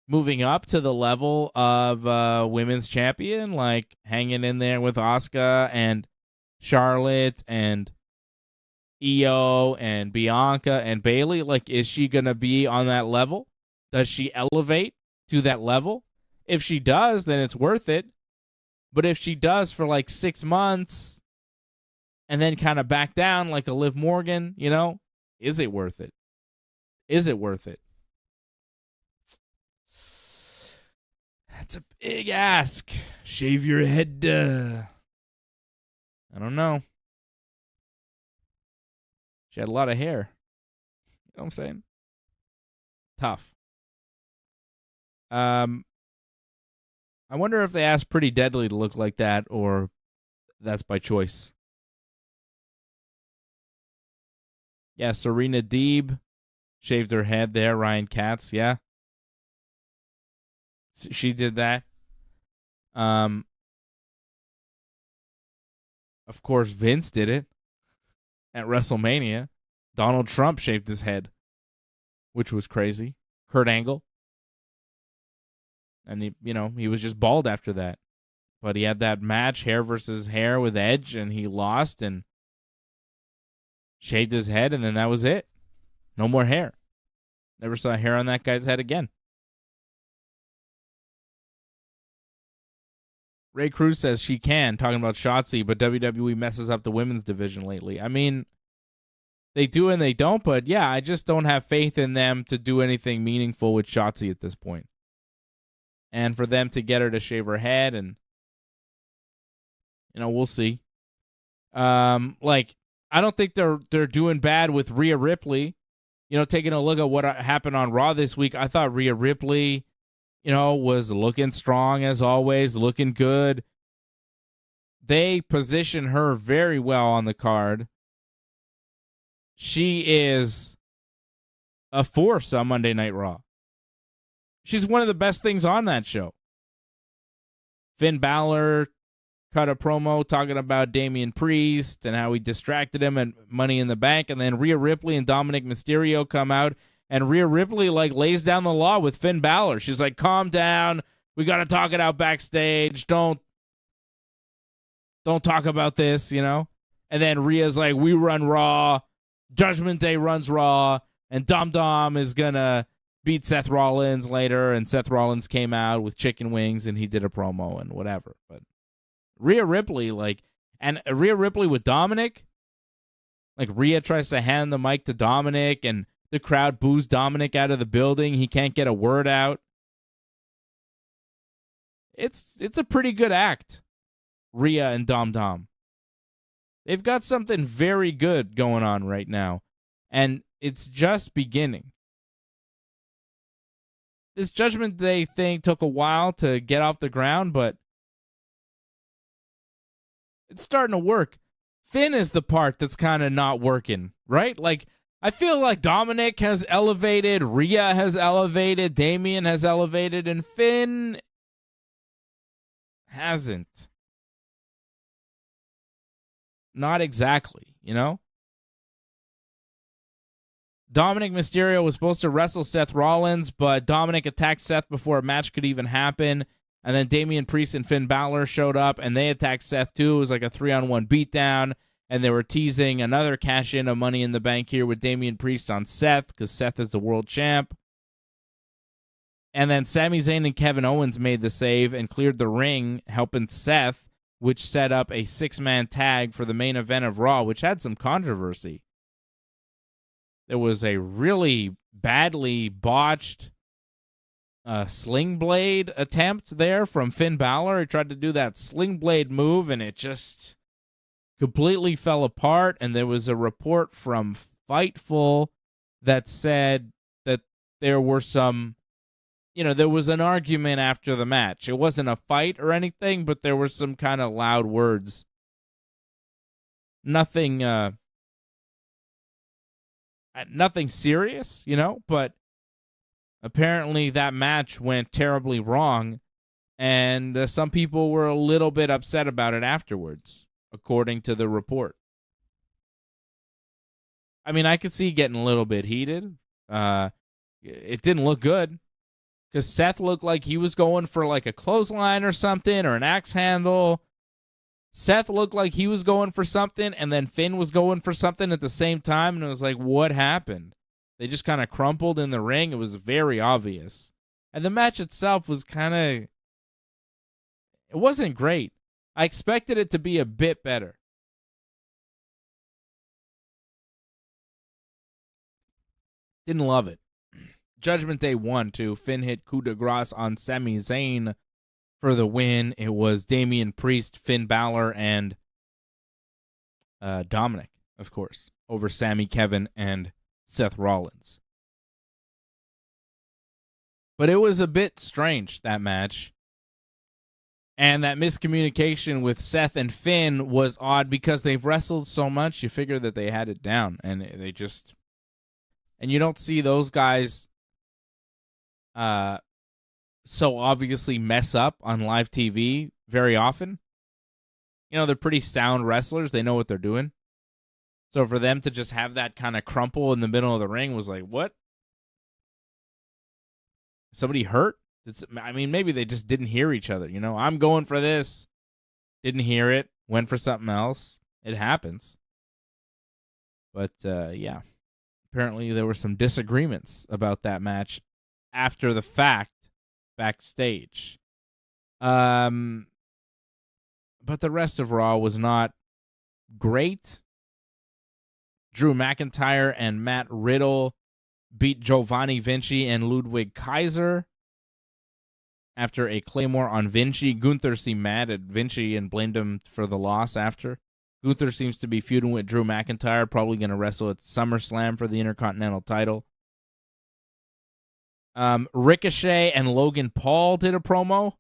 moving up to the level of women's champion, like hanging in there with Asuka and Charlotte and Io and Bianca and Bayley? Like, is she going to be on that level? Does she elevate to that level? If she does, then it's worth it. But if she does for like 6 months and then kind of back down like a Liv Morgan, you know, is it worth it? Is it worth it? That's a big ask. Shave your head. I don't know. She had a lot of hair. You know what I'm saying? Tough. I wonder if they asked Pretty Deadly to look like that, or that's by choice. Yeah, Serena Deeb shaved her head there. Ryan Katz, yeah. She did that. Of course, Vince did it at WrestleMania. Donald Trump shaved his head, which was crazy. Kurt Angle. And he was just bald after that. But he had that match, hair versus hair with Edge, and he lost and shaved his head, and then that was it. No more hair. Never saw hair on that guy's head again. Ray Cruz says she can, talking about Shotzi, but WWE messes up the women's division lately. I mean, they do and they don't, but yeah, I just don't have faith in them to do anything meaningful with Shotzi at this point. And for them to get her to shave her head, and we'll see. I don't think they're doing bad with Rhea Ripley. Taking a look at what happened on Raw this week, I thought Rhea Ripley, was looking strong as always, looking good. They position her very well on the card. She is a force on Monday Night Raw. She's one of the best things on that show. Finn Balor cut a promo talking about Damian Priest and how he distracted him at Money in the Bank. And then Rhea Ripley and Dominic Mysterio come out. And Rhea Ripley, lays down the law with Finn Balor. She's like, calm down. We got to talk it out backstage. Don't talk about this, And then Rhea's like, we run Raw. Judgment Day runs Raw. And Dom is going to beat Seth Rollins later, and Seth Rollins came out with chicken wings, and he did a promo and whatever. But Rhea Ripley, and Rhea Ripley with Dominic, Rhea tries to hand the mic to Dominic, and the crowd boos Dominic out of the building. He can't get a word out. It's a pretty good act, Rhea and Dom. They've got something very good going on right now, and it's just beginning. This Judgment Day thing took a while to get off the ground, but it's starting to work. Finn is the part that's kind of not working, right? I feel like Dominic has elevated, Rhea has elevated, Damian has elevated, and Finn hasn't. Not exactly, Dominic Mysterio was supposed to wrestle Seth Rollins, but Dominic attacked Seth before a match could even happen. And then Damian Priest and Finn Balor showed up, and they attacked Seth too. It was like a 3-on-1 beatdown, and they were teasing another cash-in of Money in the Bank here with Damian Priest on Seth, because Seth is the world champ. And then Sami Zayn and Kevin Owens made the save and cleared the ring, helping Seth, which set up a 6-man tag for the main event of Raw, which had some controversy. There was a really badly botched sling blade attempt there from Finn Balor. He tried to do that sling blade move, and it just completely fell apart. And there was a report from Fightful that said that there were some, there was an argument after the match. It wasn't a fight or anything, but there were some kind of loud words. Nothing serious, but apparently that match went terribly wrong, and some people were a little bit upset about it afterwards, according to the report. I mean, I could see getting a little bit heated. It didn't look good, because Seth looked like he was going for like a clothesline or something, or an axe handle. Seth looked like he was going for something, and then Finn was going for something at the same time, and it was like, what happened? They just kind of crumpled in the ring. It was very obvious. And the match itself was it wasn't great. I expected it to be a bit better. Didn't love it. Judgment Day 1, too. Finn hit coup de grace on Sami Zayn for the win. It was Damian Priest, Finn Balor, and Dominic, of course, over Sami, Kevin, and Seth Rollins. But it was a bit strange, that match. And that miscommunication with Seth and Finn was odd because they've wrestled so much, you figure that they had it down. And they just... And you don't see those guys so obviously mess up on live TV very often. They're pretty sound wrestlers. They know what they're doing. So for them to just have that kind of crumple in the middle of the ring was like, what? Somebody hurt? Maybe they just didn't hear each other. I'm going for this. Didn't hear it. Went for something else. It happens. But, yeah. Apparently there were some disagreements about that match after the fact backstage. But the rest of Raw was not great. Drew McIntyre and Matt Riddle beat Giovanni Vinci and Ludwig Kaiser after a Claymore on Vinci. Gunther seemed mad at Vinci and blamed him for the loss after. Gunther seems to be feuding with Drew McIntyre, probably going to wrestle at SummerSlam for the Intercontinental title. Ricochet and Logan Paul did a promo.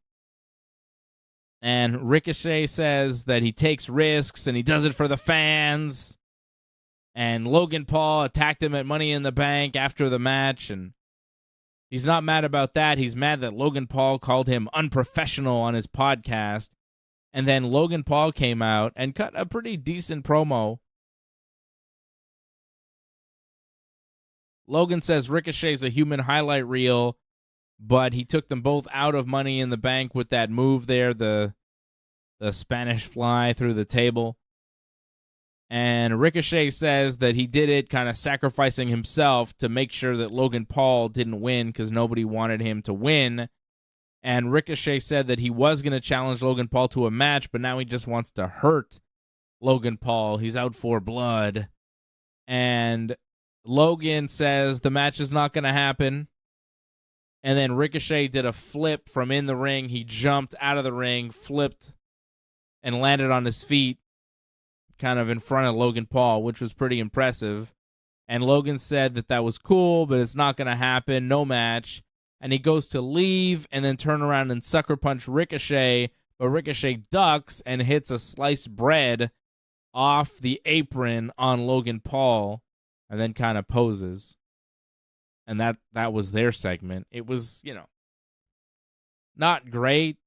And Ricochet says that he takes risks and he does it for the fans. And Logan Paul attacked him at Money in the Bank after the match, and he's not mad about that. He's mad that Logan Paul called him unprofessional on his podcast. And then Logan Paul came out and cut a pretty decent promo. Logan says Ricochet's a human highlight reel, but he took them both out of Money in the Bank with that move there, the Spanish fly through the table. And Ricochet says that he did it kind of sacrificing himself to make sure that Logan Paul didn't win because nobody wanted him to win. And Ricochet said that he was going to challenge Logan Paul to a match, but now he just wants to hurt Logan Paul. He's out for blood. And Logan says the match is not going to happen. And then Ricochet did a flip from in the ring. He jumped out of the ring, flipped, and landed on his feet, kind of in front of Logan Paul, which was pretty impressive. And Logan said that that was cool, but it's not going to happen. No match. And he goes to leave and then turn around and sucker punch Ricochet, but Ricochet ducks and hits a sliced bread off the apron on Logan Paul and then kind of poses. And that was their segment. It was, not great.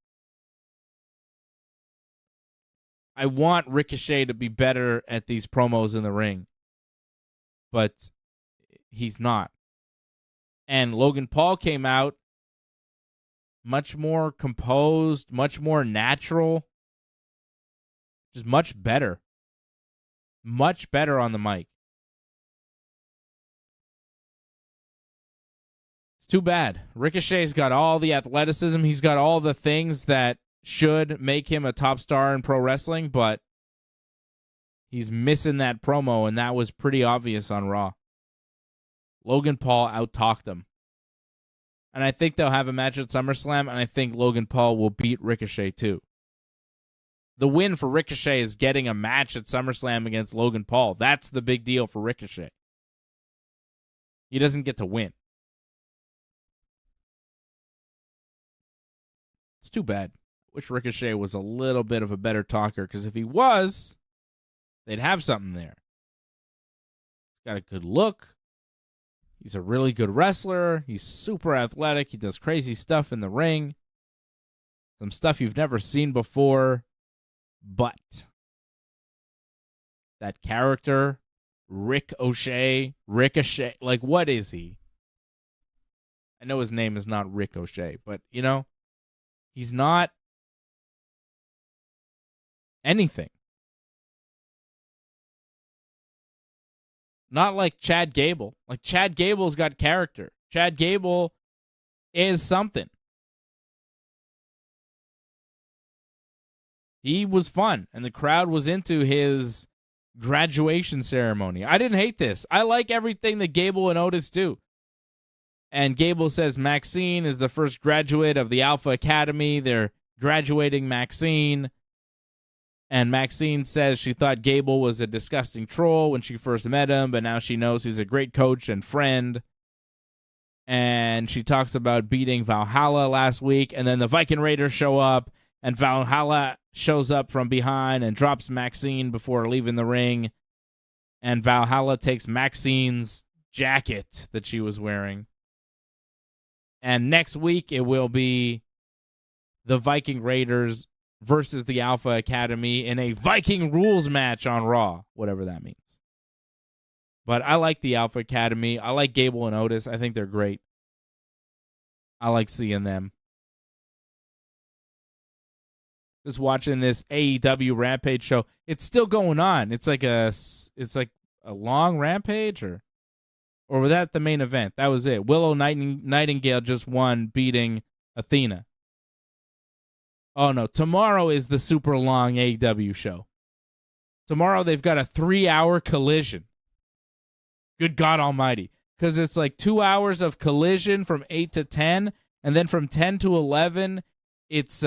I want Ricochet to be better at these promos in the ring, but he's not. And Logan Paul came out much more composed, much more natural, just much better. Much better on the mic. It's too bad. Ricochet's got all the athleticism. He's got all the things that should make him a top star in pro wrestling, but he's missing that promo, and that was pretty obvious on Raw. Logan Paul out-talked him. And I think they'll have a match at SummerSlam, and I think Logan Paul will beat Ricochet too. The win for Ricochet is getting a match at SummerSlam against Logan Paul. That's the big deal for Ricochet. He doesn't get to win. It's too bad. Wish Ricochet was a little bit of a better talker, because if he was, they'd have something there. He's got a good look. He's a really good wrestler. He's super athletic. He does crazy stuff in the ring. Some stuff you've never seen before. But that character, Ricochet, like, what is he? I know his name is not Ricochet, but, he's not anything. Not like Chad Gable. Like, Chad Gable's got character. Chad Gable is something. He was fun, and the crowd was into his graduation ceremony. I didn't hate this. I like everything that Gable and Otis do. And Gable says Maxine is the first graduate of the Alpha Academy. They're graduating Maxine. And Maxine says she thought Gable was a disgusting troll when she first met him, but now she knows he's a great coach and friend. And she talks about beating Valhalla last week, and then the Viking Raiders show up, and Valhalla shows up from behind and drops Maxine before leaving the ring. And Valhalla takes Maxine's jacket that she was wearing. And next week it will be the Viking Raiders versus the Alpha Academy in a Viking rules match on Raw, whatever that means. But I like the Alpha Academy. I like Gable and Otis. I think they're great. I like seeing them. Just watching this AEW Rampage show. It's still going on. It's like a long Rampage, or was that the main event? That was it. Willow Nightingale just won, beating Athena. Oh, no. Tomorrow is the super long AEW show. Tomorrow they've got a 3-hour Collision. Good God almighty. Because it's like 2 hours of Collision from 8 to 10. And then from 10 to 11, it's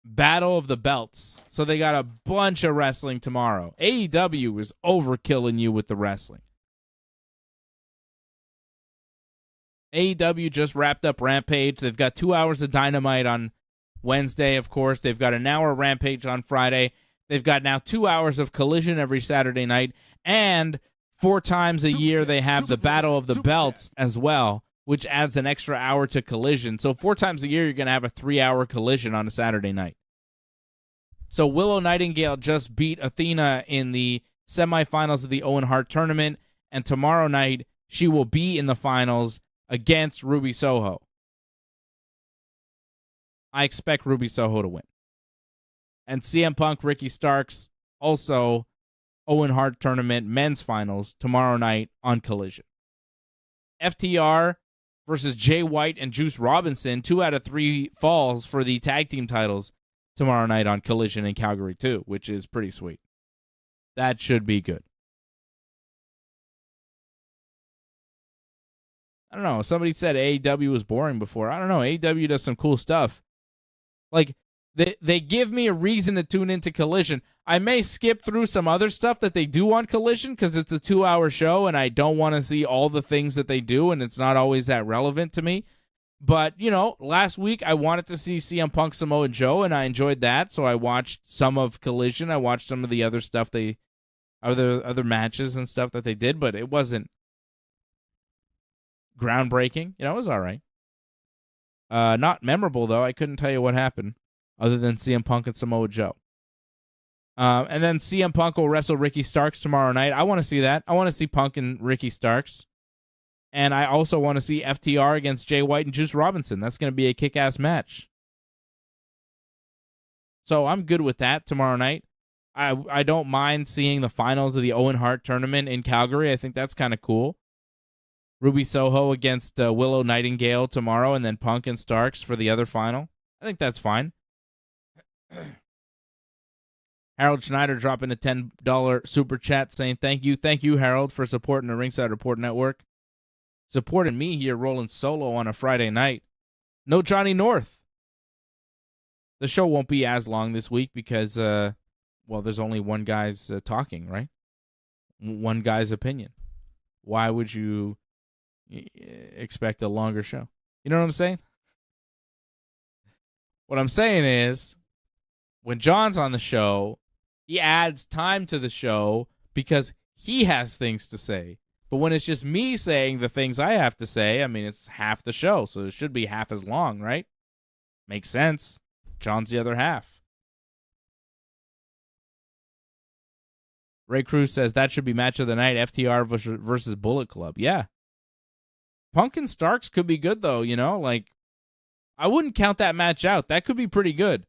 Battle of the Belts. So they got a bunch of wrestling tomorrow. AEW is overkilling you with the wrestling. AEW just wrapped up Rampage. They've got 2 hours of Dynamite on Wednesday, of course. They've got an hour Rampage on Friday. They've got now 2 hours of Collision every Saturday night. And 4 times a year they have the Battle of the Belts as well, which adds an extra hour to Collision. So 4 times a year you're going to have a 3-hour Collision on a Saturday night. So Willow Nightingale just beat Athena in the semifinals of the Owen Hart tournament. And tomorrow night she will be in the finals against Ruby Soho. I expect Ruby Soho to win. And CM Punk, Ricky Starks, also Owen Hart Tournament men's finals tomorrow night on Collision. FTR versus Jay White and Juice Robinson, 2 out of 3 falls for the tag team titles tomorrow night on Collision in Calgary too, which is pretty sweet. That should be good. I don't know. Somebody said AEW was boring before. I don't know. AEW does some cool stuff. Like, they give me a reason to tune into Collision. I may skip through some other stuff that they do on Collision because it's a 2-hour show and I don't want to see all the things that they do, and it's not always that relevant to me. But, last week I wanted to see CM Punk, Samoa Joe, and I enjoyed that, so I watched some of Collision. I watched some of the other stuff other matches and stuff that they did, but it wasn't groundbreaking. It was all right. Not memorable, though. I couldn't tell you what happened other than CM Punk and Samoa Joe. And then CM Punk will wrestle Ricky Starks tomorrow night. I want to see that. I want to see Punk and Ricky Starks. And I also want to see FTR against Jay White and Juice Robinson. That's going to be a kick-ass match. So I'm good with that tomorrow night. I don't mind seeing the finals of the Owen Hart tournament in Calgary. I think that's kind of cool. Ruby Soho against Willow Nightingale tomorrow, and then Punk and Starks for the other final. I think that's fine. Harold Schneider dropping a $10 super chat saying thank you. Thank you, Harold, for supporting the Ringside Report Network. Supporting me here rolling solo on a Friday night. No Johnny North. The show won't be as long this week because, there's only one guy's talking, right? One guy's opinion. Why would you expect a longer show? You know what I'm saying? What I'm saying is, when John's on the show, he adds time to the show because he has things to say. But when it's just me saying the things I have to say, I mean, it's half the show, so it should be half as long, right? Makes sense. John's the other half. Ray Cruz says that should be match of the night, FTR versus Bullet Club. Yeah. Punk and Starks could be good, though, you know? Like, I wouldn't count that match out. That could be pretty good.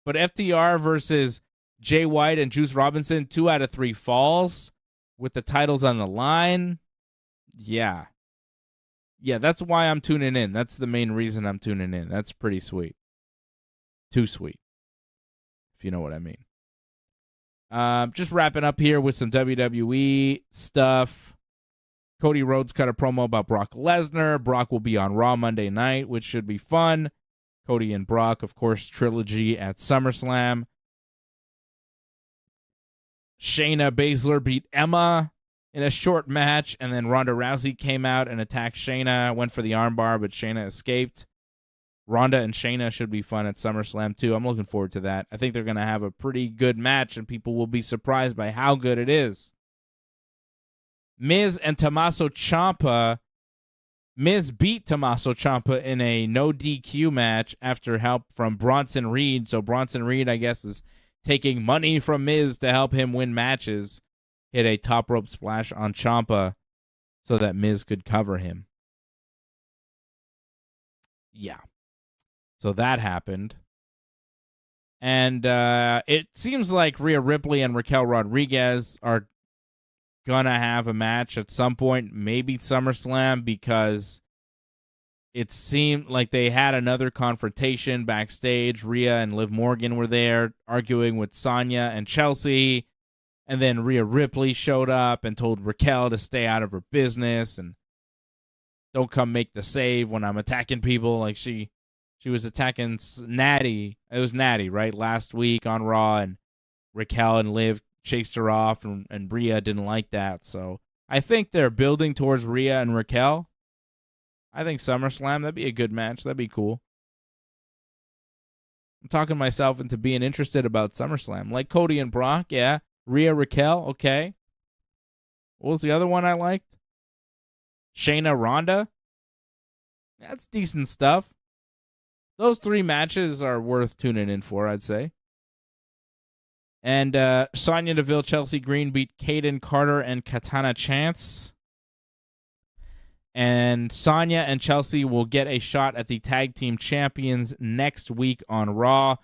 But FTR versus Jay White and Juice Robinson, 2 out of 3 falls with the titles on the line. Yeah. Yeah, that's why I'm tuning in. That's the main reason I'm tuning in. That's pretty sweet. Too sweet, if you know what I mean. Just wrapping up here with some WWE stuff. Cody Rhodes cut a promo about Brock Lesnar. Brock will be on Raw Monday night, which should be fun. Cody and Brock, of course, trilogy at SummerSlam. Shayna Baszler beat Emma in a short match, and then Ronda Rousey came out and attacked Shayna, went for the armbar, but Shayna escaped. Ronda and Shayna should be fun at SummerSlam, too. I'm looking forward to that. I think they're going to have a pretty good match, and people will be surprised by how good it is. Miz and Tommaso Ciampa. Miz beat Tommaso Ciampa in a no DQ match after help from Bronson Reed. So Bronson Reed, I guess, is taking money from Miz to help him win matches. Hit a top rope splash on Ciampa so that Miz could cover him. Yeah. So that happened. And it seems like Rhea Ripley and Raquel Rodriguez are going to have a match at some point, maybe SummerSlam, because it seemed like they had another confrontation backstage. Rhea and Liv Morgan were there arguing with Sonya and Chelsea. And then Rhea Ripley showed up and told Raquel to stay out of her business and don't come make the save when I'm attacking people. Like she was attacking Natty. It was Natty, right? Last week on Raw, and Raquel and Liv chased her off, and Rhea didn't like that. So I think they're building towards Rhea and Raquel. I think SummerSlam, that'd be a good match. That'd be cool. I'm talking myself into being interested about SummerSlam. Like Cody and Brock, yeah. Rhea, Raquel, okay. What was the other one I liked? Shayna, Ronda. That's decent stuff. Those 3 matches are worth tuning in for, I'd say. And Sonya Deville, Chelsea Green beat Kaden Carter and Katana Chance. And Sonya and Chelsea will get a shot at the Tag Team Champions next week on Raw.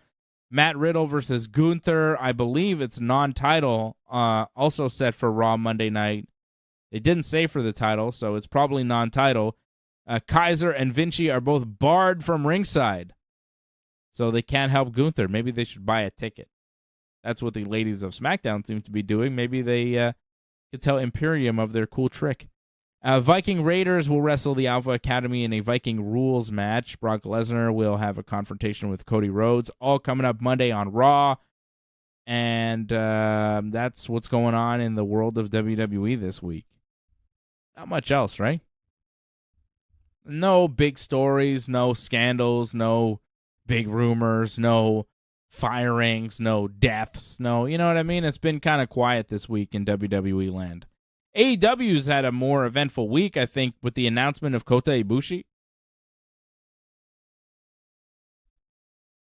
Matt Riddle versus Gunther. I believe it's non-title, also set for Raw Monday night. They didn't say for the title, so it's probably non-title. Kaiser and Vinci are both barred from ringside, so they can't help Gunther. Maybe they should buy a ticket. That's what the ladies of SmackDown seem to be doing. Maybe they could tell Imperium of their cool trick. Viking Raiders will wrestle the Alpha Academy in a Viking Rules match. Brock Lesnar will have a confrontation with Cody Rhodes. All coming up Monday on Raw. And that's what's going on in the world of WWE this week. Not much else, right? No big stories, no scandals, no big rumors, no firings, no deaths, no, you know what I mean? It's been kind of quiet this week in WWE land. AEW's had a more eventful week, I think, with the announcement of Kota Ibushi.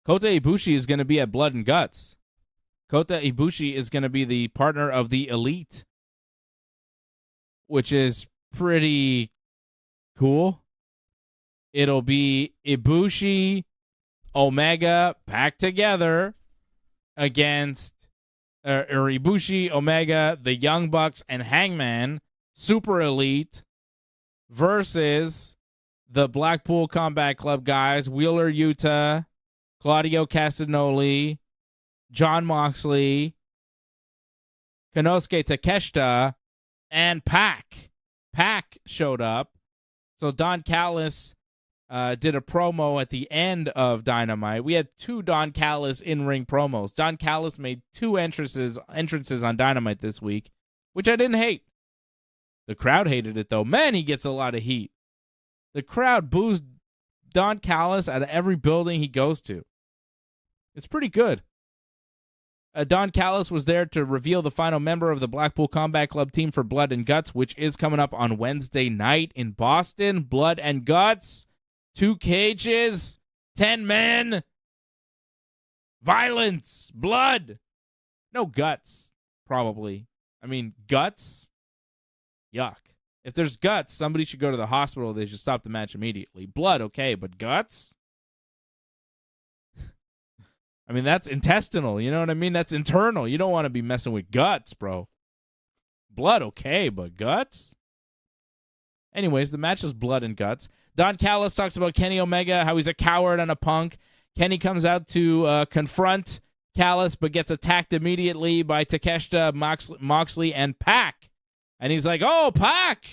Kota Ibushi is going to be at Blood and Guts. Kota Ibushi is going to be the partner of the Elite, which is pretty cool. It'll be Ibushi, Omega back together against Ibushi, Omega, the Young Bucks, and Hangman, Super Elite, versus the Blackpool Combat Club guys, Wheeler Yuta, Claudio Castagnoli, John Moxley, Konosuke Takeshita, and Pac. Pac showed up. So Don Callis did a promo at the end of Dynamite. We had 2 Don Callis in-ring promos. Don Callis made 2 entrances on Dynamite this week, which I didn't hate. The crowd hated it, though. Man, he gets a lot of heat. The crowd boos Don Callis out of every building he goes to. It's pretty good. Don Callis was there to reveal the final member of the Blackpool Combat Club team for Blood and Guts, which is coming up on Wednesday night in Boston. Blood and Guts, 2 cages, 10 men, violence, blood. No guts, probably. I mean, guts? Yuck. If there's guts, somebody should go to the hospital. They should stop the match immediately. Blood, okay, but guts? I mean, that's intestinal. You know what I mean? That's internal. You don't want to be messing with guts, bro. Blood, okay, but guts? Anyways, the match is blood and guts. Don Callis talks about Kenny Omega, how he's a coward and a punk. Kenny comes out to confront Callis, but gets attacked immediately by Takeshita, Moxley, and Pac. And he's like, oh, Pac!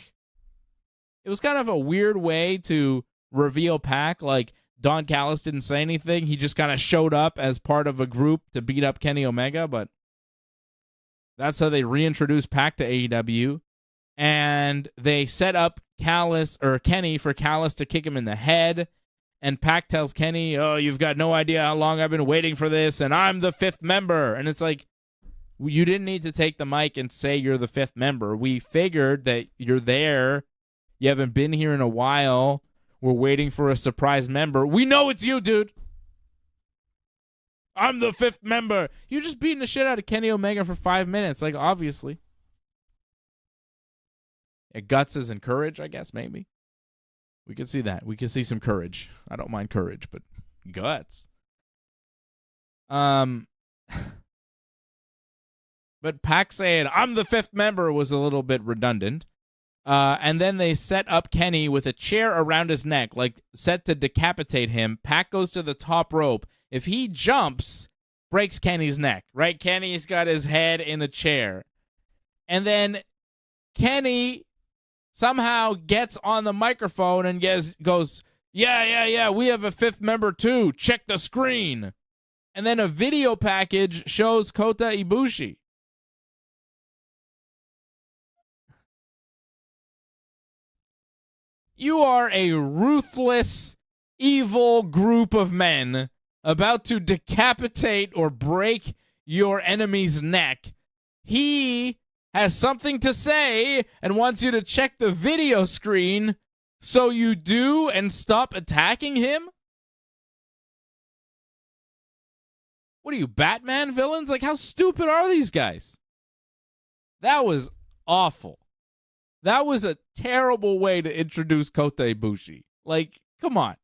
It was kind of a weird way to reveal Pac. Like, Don Callis didn't say anything. He just kind of showed up as part of a group to beat up Kenny Omega, but that's how they reintroduced Pac to AEW. And they set up Kenny for Callis to kick him in the head. And Pac tells Kenny, oh, you've got no idea how long I've been waiting for this, and I'm the 5th member. And it's like, you didn't need to take the mic and say you're the 5th member. We figured that you're there. You haven't been here in a while. We're waiting for a surprise member. We know it's you, dude. I'm the 5th member. You're just beating the shit out of Kenny Omega for 5 minutes, like, obviously. Guts is in courage, I guess, maybe. We could see that. We could see some courage. I don't mind courage, but guts. But Pac saying, I'm the 5th member was a little bit redundant. And then they set up Kenny with a chair around his neck, like set to decapitate him. Pac goes to the top rope. If he jumps, breaks Kenny's neck, right? Kenny's got his head in a chair. And then Kenny somehow gets on the microphone and goes, yeah, we have a 5th member too. Check the screen. And then a video package shows Kota Ibushi. You are a ruthless, evil group of men about to decapitate or break your enemy's neck. He has something to say and wants you to check the video screen, so you do and stop attacking him? What are you, Batman villains? Like, how stupid are these guys? That was awful. That was a terrible way to introduce Kota Ibushi. Like, come on.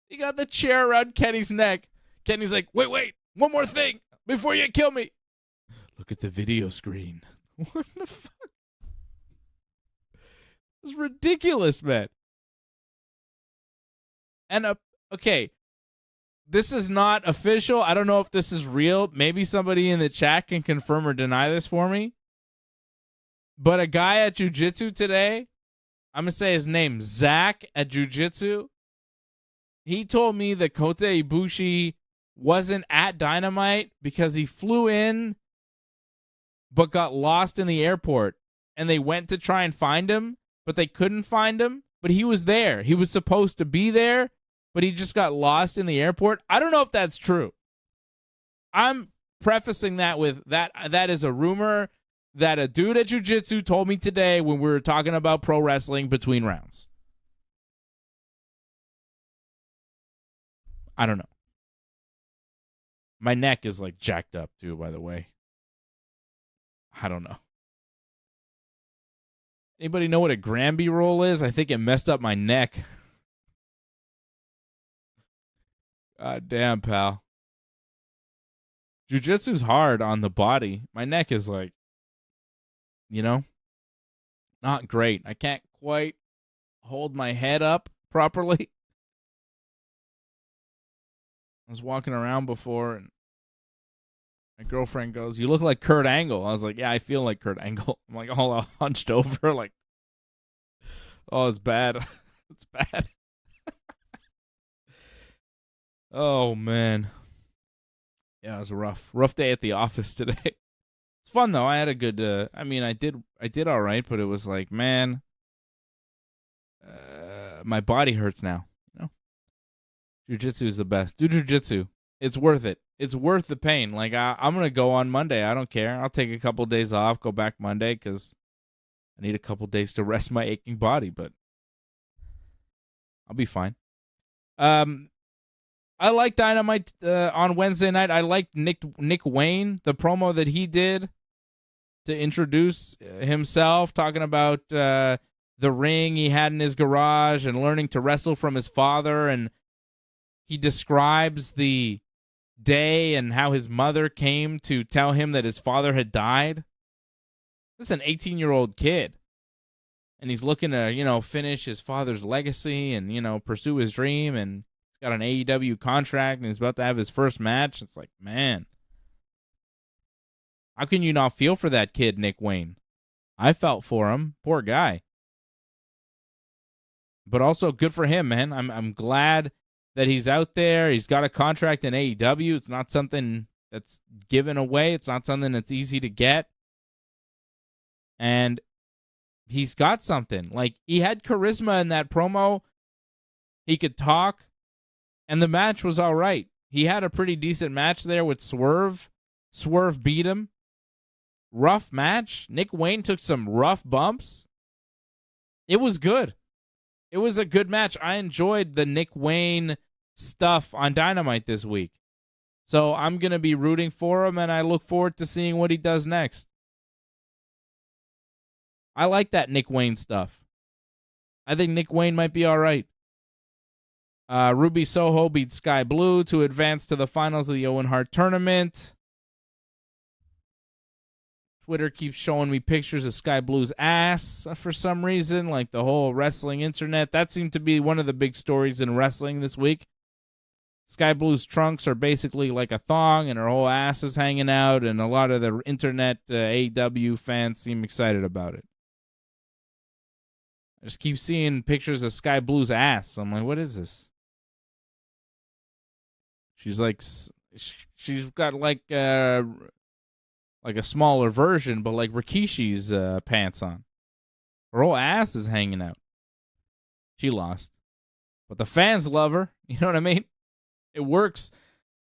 You got the chair around Kenny's neck. Kenny's like, wait, one more thing before you kill me. Look at the video screen. What the fuck? It's ridiculous, man. And, okay, this is not official. I don't know if this is real. Maybe somebody in the chat can confirm or deny this for me. But a guy at Jiu-Jitsu today, I'm going to say his name, Zach at Jiu-Jitsu, he told me that Kota Ibushi wasn't at Dynamite because he flew in but got lost in the airport. And they went to try and find him, but they couldn't find him. But he was there. He was supposed to be there, but he just got lost in the airport. I don't know if that's true. I'm prefacing that with that is a rumor that a dude at Jiu-Jitsu told me today when we were talking about pro wrestling between rounds. I don't know. My neck is like jacked up too, by the way. I don't know. Anybody know what a Granby roll is? I think it messed up my neck. God damn, pal. Jiu-Jitsu's hard on the body. My neck is like, you know, not great. I can't quite hold my head up properly. I was walking around before, and my girlfriend goes, "You look like Kurt Angle." I was like, "Yeah, I feel like Kurt Angle." I'm like all hunched over, like, oh, it's bad. It's bad. Oh, man. Yeah, it was a rough day at the office today. It's fun, though. I had a good, I did all right, but it was like, man, my body hurts now. You know, jiu-jitsu is the best. Do jiu-jitsu. It's worth it. It's worth the pain. Like, I'm going to go on Monday. I don't care. I'll take a couple days off, go back Monday, because I need a couple days to rest my aching body, but I'll be fine. I like Dynamite on Wednesday night. I liked Nick Wayne, the promo that he did to introduce himself, talking about the ring he had in his garage and learning to wrestle from his father. And he describes the day and how his mother came to tell him that his father had died. This is an 18-year-old kid. And he's looking to, finish his father's legacy and, pursue his dream. And he's got an AEW contract and he's about to have his first match. It's like, man, how can you not feel for that kid, Nick Wayne? I felt for him. Poor guy. But also good for him, man. I'm glad that he's out there. He's got a contract in AEW. It's not something that's given away. It's not something that's easy to get. And he's got something. Like, he had charisma in that promo. He could talk. And the match was all right. He had a pretty decent match there with Swerve. Swerve beat him. Rough match. Nick Wayne took some rough bumps. It was good. It was a good match. I enjoyed the Nick Wayne stuff on Dynamite this week. So I'm going to be rooting for him, and I look forward to seeing what he does next. I like that Nick Wayne stuff. I think Nick Wayne might be all right. Ruby Soho beat Sky Blue to advance to the finals of the Owen Hart tournament. Twitter keeps showing me pictures of Sky Blue's ass for some reason, like the whole wrestling internet. That seemed to be one of the big stories in wrestling this week. Sky Blue's trunks are basically like a thong, and her whole ass is hanging out, and a lot of the internet AEW fans seem excited about it. I just keep seeing pictures of Sky Blue's ass. I'm like, what is this? She's like, she's got like a smaller version, but like Rikishi's pants on. Her whole ass is hanging out. She lost. But the fans love her. You know what I mean? It works.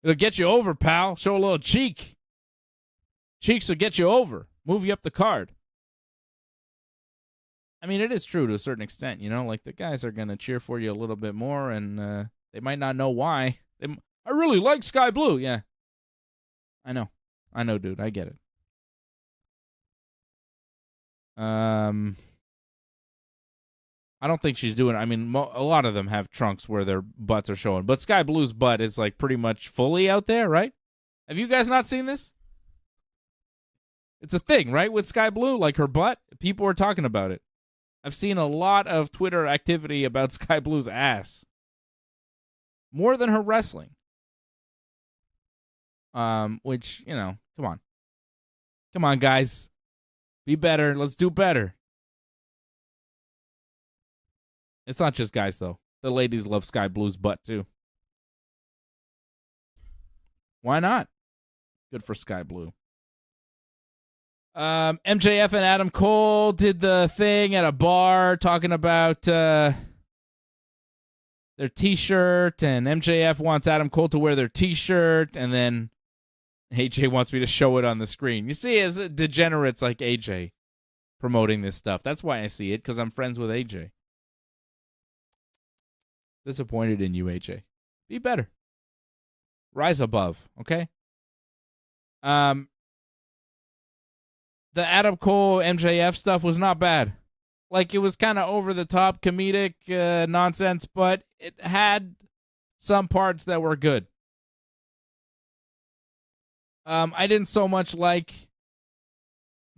It'll get you over, pal. Show a little cheek. Cheeks will get you over. Move you up the card. I mean, it is true to a certain extent, like the guys are going to cheer for you a little bit more, and they might not know why. I really like Sky Blue. Yeah. I know, dude. I get it. I don't think she's doing it. I mean, a lot of them have trunks where their butts are showing, but Sky Blue's butt is like pretty much fully out there, right? Have you guys not seen this? It's a thing, right? With Sky Blue, like her butt, people are talking about it. I've seen a lot of Twitter activity about Sky Blue's ass. More than her wrestling. Which, come on. Come on, guys. Be better. Let's do better. It's not just guys, though. The ladies love Sky Blue's butt, too. Why not? Good for Sky Blue. MJF and Adam Cole did the thing at a bar talking about their T-shirt, and MJF wants Adam Cole to wear their T-shirt, and then AJ wants me to show it on the screen. You see, as degenerates like AJ promoting this stuff. That's why I see it, because I'm friends with AJ. Disappointed in you, AJ. Be better. Rise above, okay? The Adam Cole MJF stuff was not bad. Like, it was kind of over-the-top comedic nonsense, but it had some parts that were good. I didn't so much like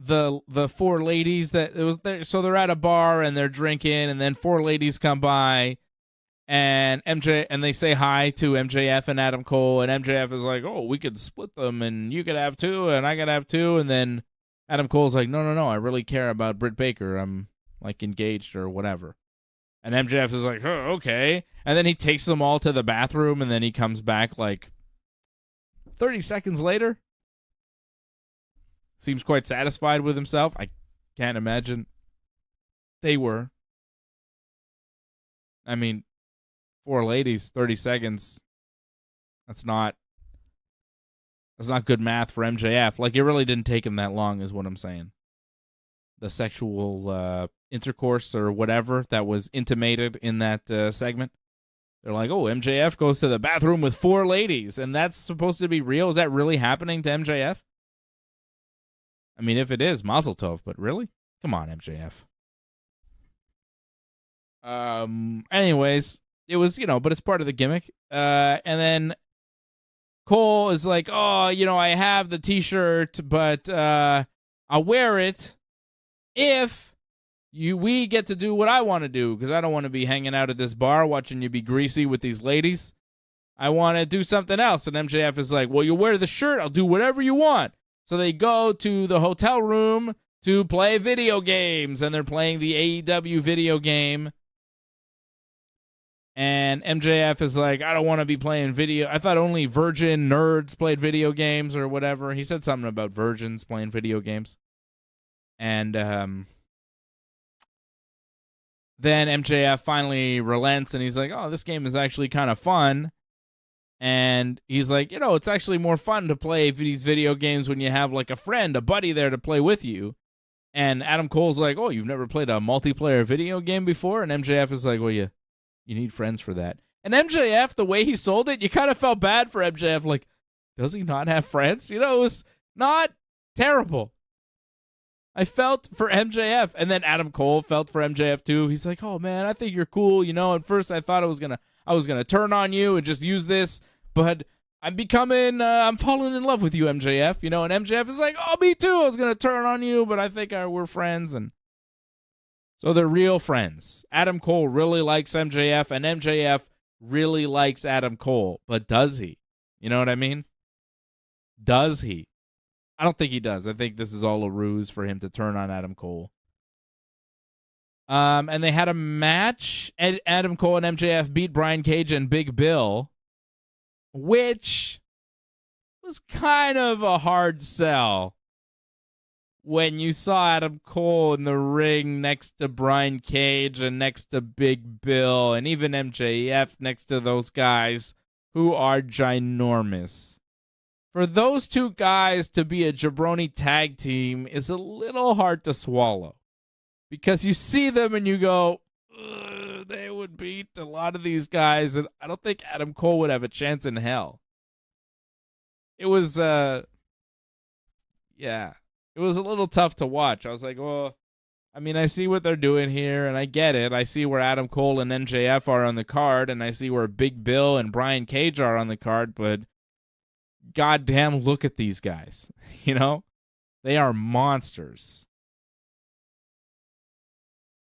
the four ladies that it was there. So they're at a bar and they're drinking, and then four ladies come by, and they say hi to MJF and Adam Cole, and MJF is like, "Oh, we could split them, and you could have two, and I could have two," and then Adam Cole's like, "No, I really care about Britt Baker. I'm like engaged or whatever." And MJF is like, "Oh, okay," and then he takes them all to the bathroom, and then he comes back like 30 seconds later. Seems quite satisfied with himself. I can't imagine they were. I mean, four ladies, 30 seconds. That's not good math for MJF. Like, it really didn't take him that long is what I'm saying. The sexual intercourse or whatever that was intimated in that segment. They're like, oh, MJF goes to the bathroom with four ladies, and that's supposed to be real? Is that really happening to MJF? I mean, if it is, mazel tov, but really? Come on, MJF. Anyways, it was, but it's part of the gimmick. And then Cole is like, oh, I have the t-shirt, but I'll wear it if we get to do what I want to do, because I don't want to be hanging out at this bar watching you be greasy with these ladies. I want to do something else. And MJF is like, well, you wear the shirt, I'll do whatever you want. So they go to the hotel room to play video games, and they're playing the AEW video game. And MJF is like, I don't want to be playing video. I thought only virgin nerds played video games or whatever. He said something about virgins playing video games. And then MJF finally relents, and he's like, oh, this game is actually kind of fun. And he's like, it's actually more fun to play these video games when you have like a friend, a buddy there to play with you. And Adam Cole's like, oh, you've never played a multiplayer video game before? And MJF is like, well, you need friends for that. And MJF, the way he sold it, you kind of felt bad for MJF. Like, does he not have friends? It was not terrible. I felt for MJF. And then Adam Cole felt for MJF too. He's like, oh man, I think you're cool. At first I thought I was gonna turn on you and just use this, but I'm falling in love with you, MJF. And MJF is like, oh, me too. I was gonna turn on you, but I think we're friends. And so they're real friends. Adam Cole really likes MJF, and MJF really likes Adam Cole. But does he? You know what I mean? Does he? I don't think he does. I think this is all a ruse for him to turn on Adam Cole. And they had a match. Adam Cole and MJF beat Brian Cage and Big Bill, which was kind of a hard sell when you saw Adam Cole in the ring next to Brian Cage and next to Big Bill and even MJF next to those guys who are ginormous. For those two guys to be a jabroni tag team is a little hard to swallow, because you see them and you go, they would beat a lot of these guys, and I don't think Adam Cole would have a chance in hell. It was, it was a little tough to watch. I was like, well, I mean, I see what they're doing here, and I get it. I see where Adam Cole and MJF are on the card, and I see where Big Bill and Brian Cage are on the card, but goddamn, look at these guys. They are monsters.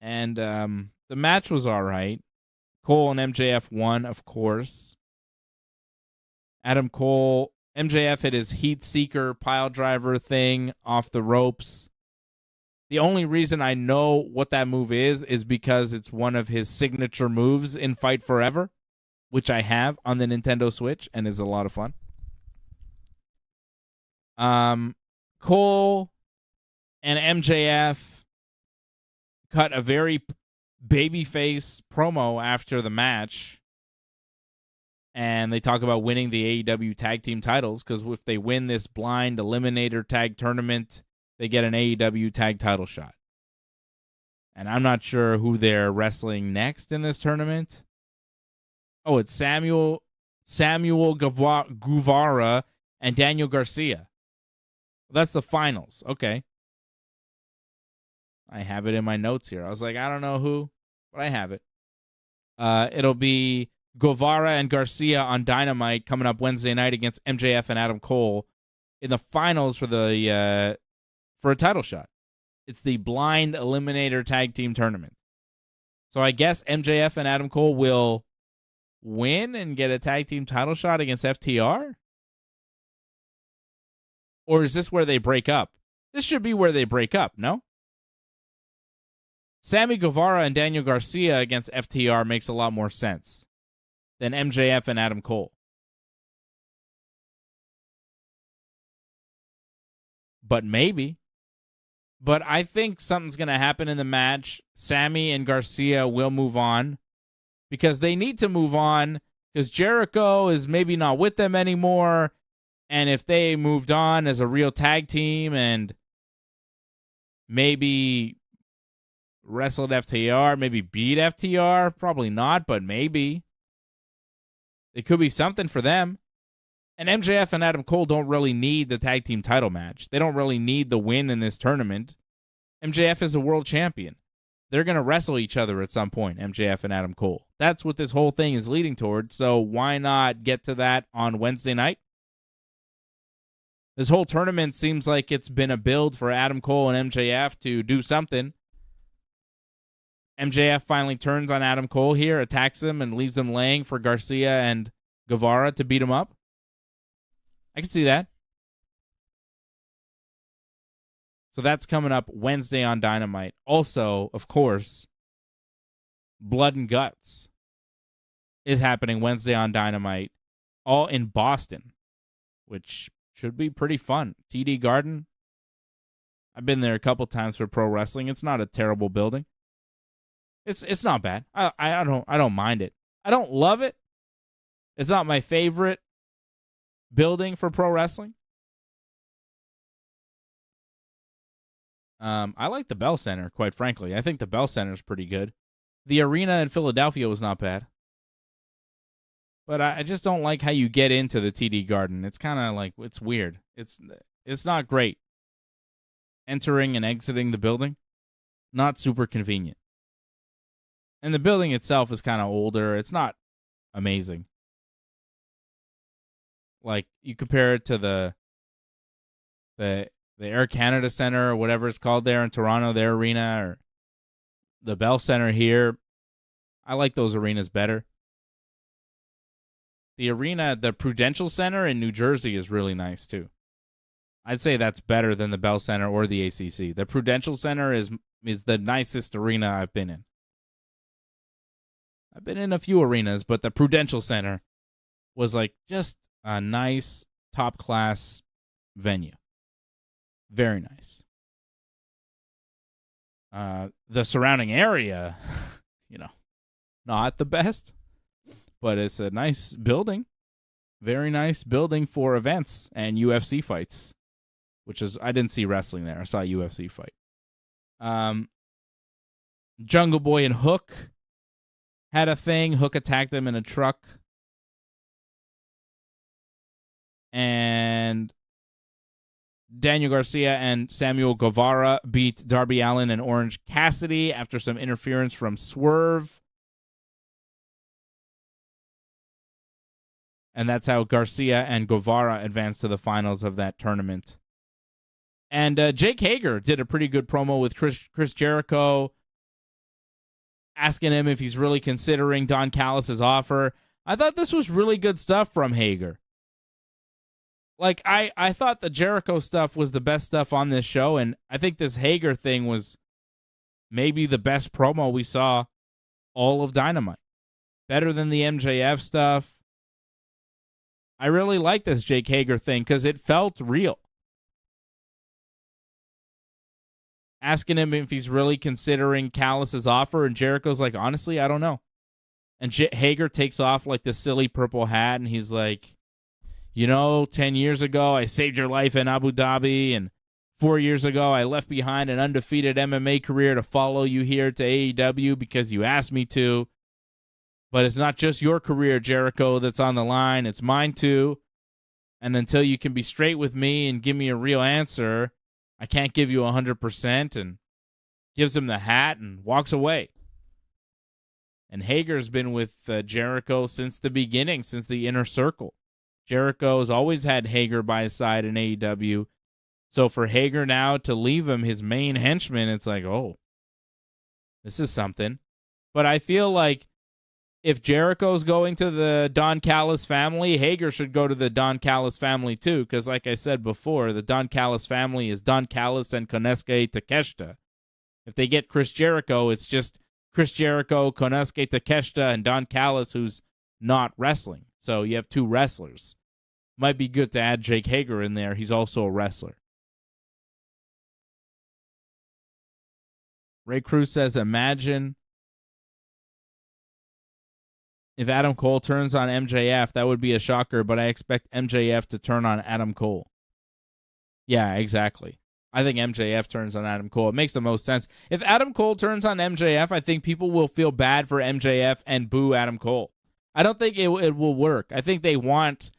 And the match was all right. Cole and MJF won, of course. MJF hit his Heat Seeker pile driver thing off the ropes. The only reason I know what that move is because it's one of his signature moves in Fight Forever, which I have on the Nintendo Switch and is a lot of fun. Cole and MJF cut a very babyface promo after the match, and they talk about winning the AEW tag team titles, because if they win this blind eliminator tag tournament, they get an AEW tag title shot. And I'm not sure who they're wrestling next in this tournament. Oh, it's Samuel Guevara and Daniel Garcia. That's the finals. Okay. I have it in my notes here. I was like, I don't know who, but I have it. It'll be Guevara and Garcia on Dynamite coming up Wednesday night against MJF and Adam Cole in the finals for the for a title shot. It's the blind eliminator tag team tournament. So I guess MJF and Adam Cole will win and get a tag team title shot against FTR? Or is this where they break up? This should be where they break up, no? Sammy Guevara and Daniel Garcia against FTR makes a lot more sense than MJF and Adam Cole. But maybe. But I think something's going to happen in the match. Sammy and Garcia will move on because they need to move on because Jericho is maybe not with them anymore. And if they moved on as a real tag team and maybe wrestled FTR, maybe beat FTR, probably not, but maybe. It could be something for them. And MJF and Adam Cole don't really need the tag team title match. They don't really need the win in this tournament. MJF is a world champion. They're going to wrestle each other at some point, MJF and Adam Cole. That's what this whole thing is leading towards, so why not get to that on Wednesday night? This whole tournament seems like it's been a build for Adam Cole and MJF to do something. MJF finally turns on Adam Cole here, attacks him, and leaves him laying for Garcia and Guevara to beat him up. I can see that. So that's coming up Wednesday on Dynamite. Also, of course, Blood and Guts is happening Wednesday on Dynamite, all in Boston, which should be pretty fun. TD Garden. I've been there a couple times for pro wrestling. It's not a terrible building. It's not bad. I don't mind it. I don't love it. It's not my favorite building for pro wrestling. I like the Bell Center, quite frankly. I think the Bell Center is pretty good. The arena in Philadelphia was not bad. But I just don't like how you get into the TD Garden. It's kind of like, it's weird. It's not great. Entering and exiting the building, not super convenient. And the building itself is kind of older. It's not amazing. Like, you compare it to the Air Canada Center or whatever it's called there in Toronto, their arena, or the Bell Center here. I like those arenas better. The arena, the Prudential Center in New Jersey is really nice too. I'd say that's better than the Bell Center or the ACC. The Prudential Center is the nicest arena I've been in. I've been in a few arenas, but the Prudential Center was like just a nice, top-class venue. Very nice. The surrounding area, not the best, but it's a nice building. Very nice building for events and UFC fights, which is, I didn't see wrestling there. I saw a UFC fight. Jungle Boy and Hook had a thing. Hook attacked him in a truck. And Daniel Garcia and Samuel Guevara beat Darby Allin and Orange Cassidy after some interference from Swerve. And that's how Garcia and Guevara advanced to the finals of that tournament. And Jake Hager did a pretty good promo with Chris Jericho, asking him if he's really considering Don Callis' offer. I thought this was really good stuff from Hager. Like, I thought the Jericho stuff was the best stuff on this show, and I think this Hager thing was maybe the best promo we saw all of Dynamite. Better than the MJF stuff. I really like this Jake Hager thing because it felt real. Asking him if he's really considering Callis' offer, and Jericho's like, honestly, I don't know. And Hager takes off like this silly purple hat, and he's like, 10 years ago, I saved your life in Abu Dhabi, and 4 years ago, I left behind an undefeated MMA career to follow you here to AEW because you asked me to. But it's not just your career, Jericho, that's on the line. It's mine, too. And until you can be straight with me and give me a real answer, I can't give you 100%, and gives him the hat and walks away. And Hager's been with Jericho since the beginning, since the Inner Circle. Jericho's always had Hager by his side in AEW, So for Hager now to leave him his main henchman, it's like, oh, this is something. But I feel like if Jericho's going to the Don Callis family, Hager should go to the Don Callis family too, because like I said before, the Don Callis family is Don Callis and Konosuke Takeshita. If they get Chris Jericho, it's just Chris Jericho, Konosuke Takeshita, and Don Callis, who's not wrestling. So you have two wrestlers. Might be good to add Jake Hager in there. He's also a wrestler. Ray Cruz says, imagine if Adam Cole turns on MJF, that would be a shocker, but I expect MJF to turn on Adam Cole. Yeah, exactly. I think MJF turns on Adam Cole. It makes the most sense. If Adam Cole turns on MJF, I think people will feel bad for MJF and boo Adam Cole. I don't think it will work. I think they want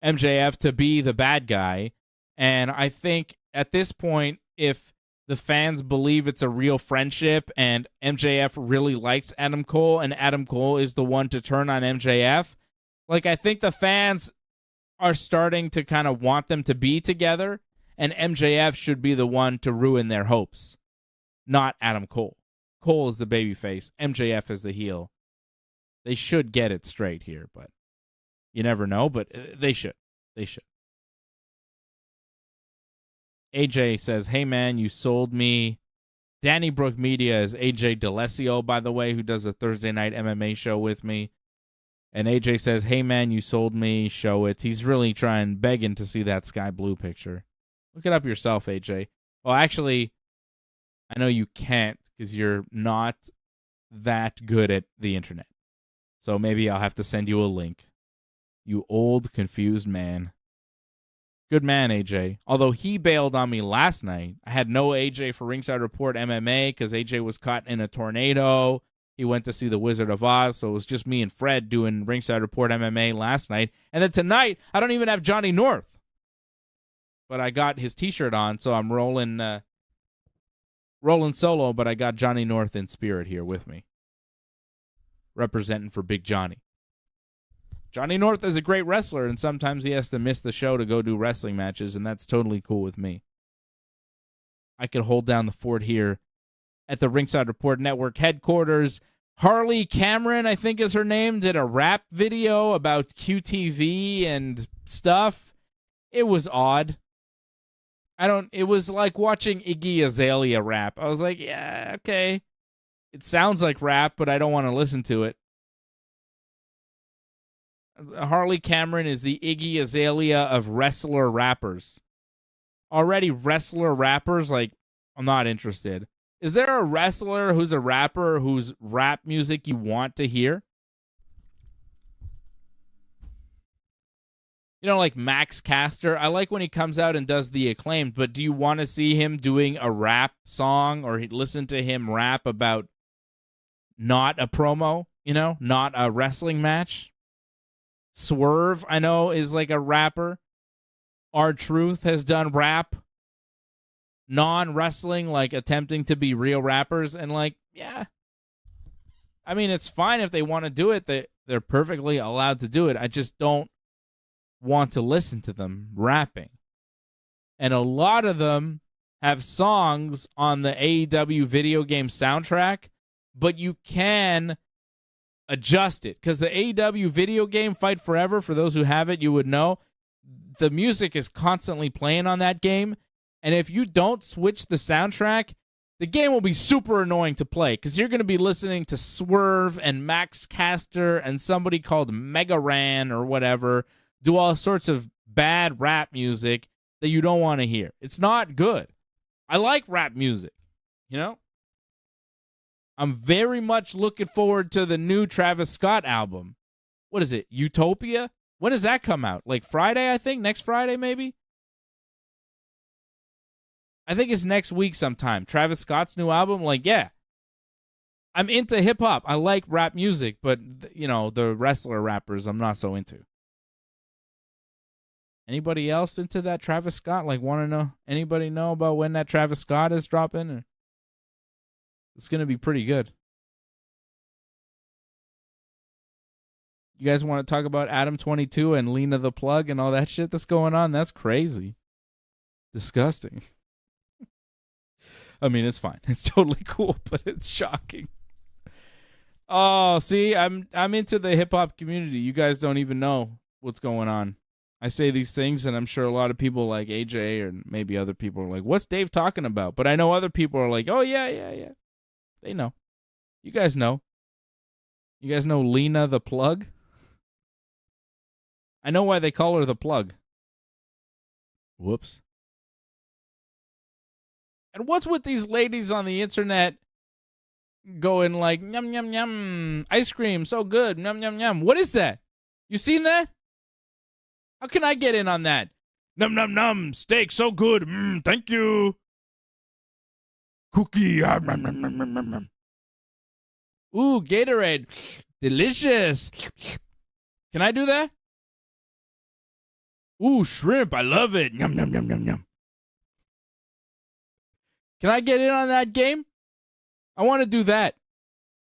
MJF to be the bad guy, and I think at this point, if the fans believe it's a real friendship and MJF really likes Adam Cole and Adam Cole is the one to turn on MJF, like I think the fans are starting to kind of want them to be together, and MJF should be the one to ruin their hopes, not Adam Cole. Cole is the babyface. MJF is the heel. They should get it straight here, but you never know, but they should. They should. AJ says, hey, man, you sold me. Danny Brook Media is AJ D'Alessio, by the way, who does a Thursday night MMA show with me. And AJ says, hey, man, you sold me. Show it. He's really begging to see that sky blue picture. Look it up yourself, AJ. Well, actually, I know you can't because you're not that good at the internet. So maybe I'll have to send you a link. You old, confused man. Good man, AJ. Although he bailed on me last night. I had no AJ for Ringside Report MMA because AJ was caught in a tornado. He went to see The Wizard of Oz, so it was just me and Fred doing Ringside Report MMA last night. And then tonight, I don't even have Johnny North. But I got his T-shirt on, so I'm rolling solo, but I got Johnny North in spirit here with me, representing for Big Johnny. Johnny North is a great wrestler, and sometimes he has to miss the show to go do wrestling matches, and that's totally cool with me. I could hold down the fort here at the Ringside Report Network headquarters. Harley Cameron, I think is her name, did a rap video about QTV and stuff. It was odd. It was like watching Iggy Azalea rap. I was like, yeah, okay. It sounds like rap, but I don't want to listen to it. Harley Cameron is the Iggy Azalea of wrestler rappers. Already wrestler rappers, like, I'm not interested. Is there a wrestler who's a rapper whose rap music you want to hear? You know, like Max Caster. I like when he comes out and does the Acclaimed, but do you want to see him doing a rap song or listen to him rap about not a promo, not a wrestling match? Swerve, I know, is like a rapper. R-Truth has done rap. Non-wrestling, like attempting to be real rappers. And like, yeah. I mean, it's fine if they want to do it. They're perfectly allowed to do it. I just don't want to listen to them rapping. And a lot of them have songs on the AEW video game soundtrack, but you can adjust it. Because the AEW video game Fight Forever, for those who have it, you would know, the music is constantly playing on that game. And if you don't switch the soundtrack, the game will be super annoying to play because you're going to be listening to Swerve and Max Caster and somebody called Mega Ran or whatever do all sorts of bad rap music that you don't want to hear. It's not good. I like rap music, I'm very much looking forward to the new Travis Scott album. What is it, Utopia? When does that come out? Like Friday, I think? Next Friday, maybe? I think it's next week sometime. Travis Scott's new album, yeah. I'm into hip-hop. I like rap music, but, the wrestler rappers I'm not so into. Anybody else into that Travis Scott? Want to know? Anybody know about when that Travis Scott is dropping? It's going to be pretty good. You guys want to talk about Adam 22 and Lena the Plug and all that shit that's going on? That's crazy. disgusting. I mean, it's fine. It's totally cool, but it's shocking. Oh, see, I'm into the hip hop community. You guys don't even know what's going on. I say these things, and I'm sure a lot of people like AJ or maybe other people are like, "What's Dave talking about?" But I know other people are like, "Oh yeah." They know. You guys know. You guys know Lena the Plug? I know why they call her the Plug. Whoops. And what's with these ladies on the internet going like, "Yum yum yum, ice cream so good, yum yum yum"? What is that? You seen that? How can I get in on that? Num num num, steak so good, thank you. Cookie, ooh, Gatorade, delicious. Can I do that? Ooh, shrimp, I love it. Yum yum yum yum yum. Can I get in on that game? I want to do that.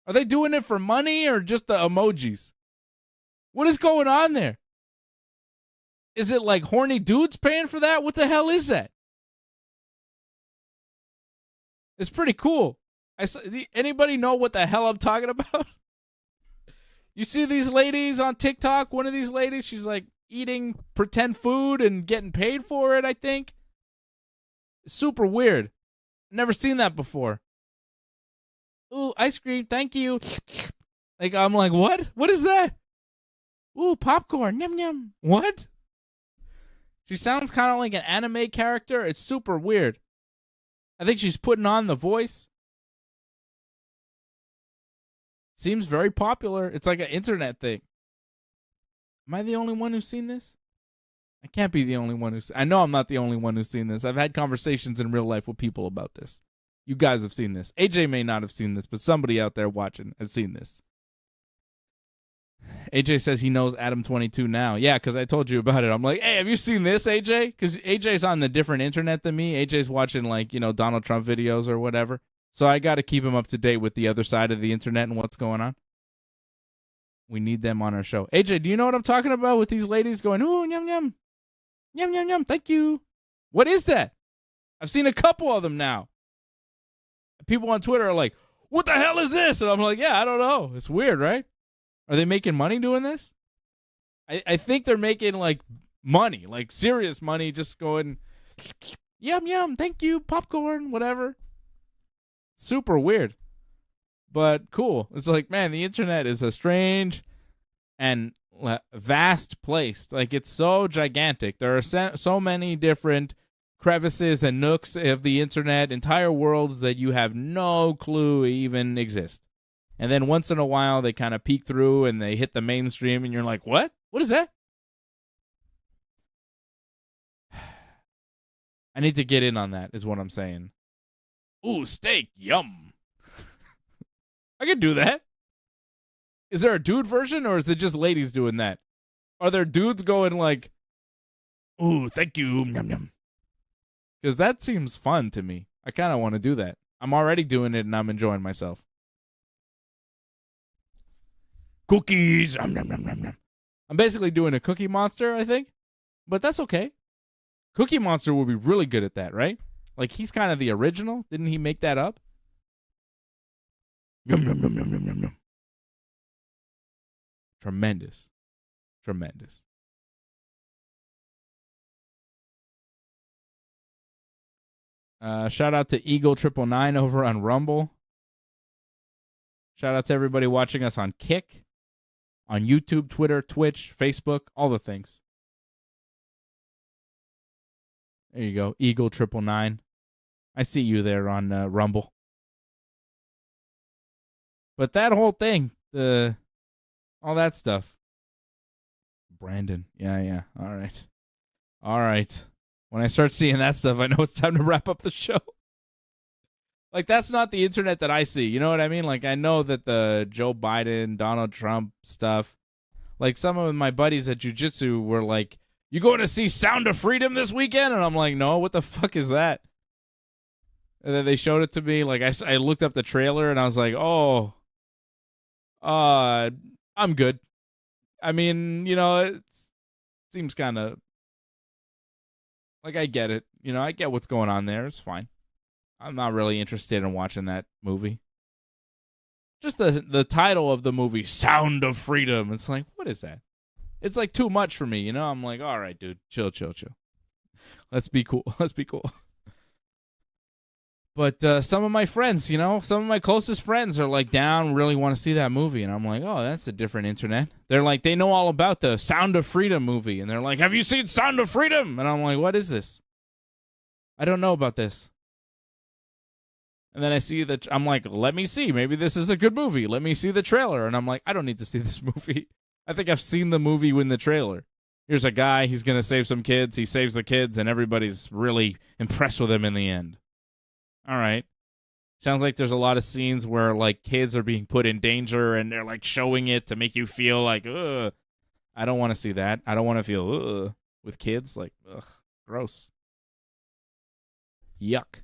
Are they doing it for money or just the emojis? What is going on there? Is it like horny dudes paying for that? What the hell is that? It's pretty cool. Anybody know what the hell I'm talking about? You see these ladies on TikTok? One of these ladies, she's like eating pretend food and getting paid for it, I think. Super weird. Never seen that before. Ooh, ice cream, thank you. Like, I'm like, what? What is that? Ooh, popcorn, yum yum. What? She sounds kind of like an anime character. It's super weird. I think she's putting on the voice. Seems very popular. It's like an internet thing. Am I the only one who's seen this? I can't be the only one who's... I know I'm not the only one who's seen this. I've had conversations in real life with people about this. You guys have seen this. AJ may not have seen this, but somebody out there watching has seen this. AJ says he knows Adam22 now. Yeah, because I told you about it. I'm like, hey, have you seen this, AJ? Because AJ's on a different internet than me. AJ's watching, like, Donald Trump videos or whatever. So I got to keep him up to date with the other side of the internet and what's going on. We need them on our show. AJ, do you know what I'm talking about with these ladies going, ooh, yum, yum. Yum, yum, yum, thank you. What is that? I've seen a couple of them now. People on Twitter are like, what the hell is this? And I'm like, yeah, I don't know. It's weird, right? Are they making money doing this? I think they're making, like, money, like serious money, just going, yum, yum, thank you, popcorn, whatever. Super weird. But cool. It's like, man, the internet is a strange and vast place. Like, it's so gigantic. There are so many different crevices and nooks of the internet, entire worlds that you have no clue even exist. And then once in a while, they kind of peek through and they hit the mainstream, and you're like, what? What is that? I need to get in on that, is what I'm saying. Ooh, steak, yum. I could do that. Is there a dude version, or is it just ladies doing that? Are there dudes going like, ooh, thank you, yum yum? Because that seems fun to me. I kind of want to do that. I'm already doing it, and I'm enjoying myself. Cookies. Yum, yum, yum, yum, yum. I'm basically doing a Cookie Monster, I think. But that's okay. Cookie Monster will be really good at that, right? Like, he's kind of the original. Didn't he make that up? Yum, yum, yum, yum, yum, yum, yum. Tremendous. Tremendous. Shout out to Eagle999 over on Rumble. Shout out to everybody watching us on Kick, on YouTube, Twitter, Twitch, Facebook, all the things. There you go, Eagle999. I see you there on Rumble. But that whole thing, all that stuff. Brandon, yeah, all right. When I start seeing that stuff, I know it's time to wrap up the show. Like, that's not the internet that I see. You know what I mean? Like, I know that the Joe Biden, Donald Trump stuff, like, some of my buddies at jiu-jitsu were like, you going to see Sound of Freedom this weekend? And I'm like, no, what the fuck is that? And then they showed it to me. Like, I looked up the trailer, and I was like, oh, I'm good. I mean, it seems kind of Like, I get it. You know, I get what's going on there. It's fine. I'm not really interested in watching that movie. Just the title of the movie, Sound of Freedom. It's like, what is that? It's like too much for me, you know? I'm like, all right, dude, chill. Let's be cool. Let's be cool. But some of my friends, you know, some of my closest friends are like down, really want to see that movie. And I'm like, oh, that's a different internet. They're like, they know all about the Sound of Freedom movie. And they're like, have you seen Sound of Freedom? And I'm like, what is this? I don't know about this. And then I see that, I'm like, let me see. Maybe this is a good movie. Let me see the trailer. And I'm like, I don't need to see this movie. I think I've seen the movie in the trailer. Here's a guy, he's going to save some kids. He saves the kids, and everybody's really impressed with him in the end. All right. Sounds like there's a lot of scenes where, like, kids are being put in danger, and they're, like, showing it to make you feel like, ugh. I don't want to see that. I don't want to feel, ugh, with kids. Like, ugh, gross. Yuck.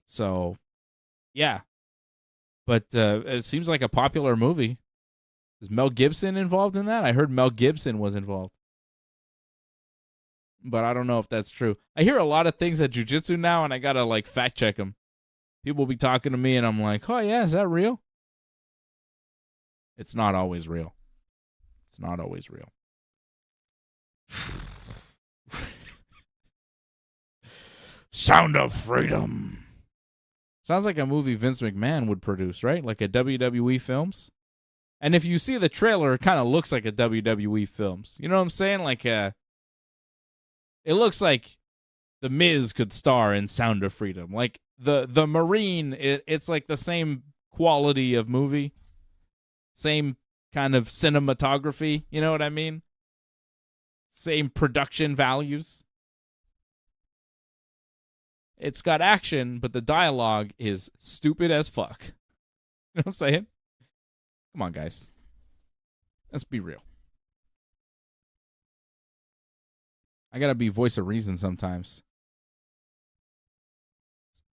So, yeah. But it seems like a popular movie. Is Mel Gibson involved in that? I heard Mel Gibson was involved. But I don't know if that's true. I hear a lot of things at jiu-jitsu now, and I gotta, like, fact-check them. People be talking to me, and I'm like, oh, yeah, is that real? It's not always real. It's not always real. Sound of Freedom. Sounds like a movie Vince McMahon would produce, right? Like a WWE Films. And if you see the trailer, it kind of looks like a WWE Films. You know what I'm saying? Like, it looks like The Miz could star in Sound of Freedom. Like, the Marine, it's like the same quality of movie. Same kind of cinematography. You know what I mean? Same production values. It's got action, but the dialogue is stupid as fuck. You know what I'm saying? Come on, guys. Let's be real. I gotta be voice of reason sometimes.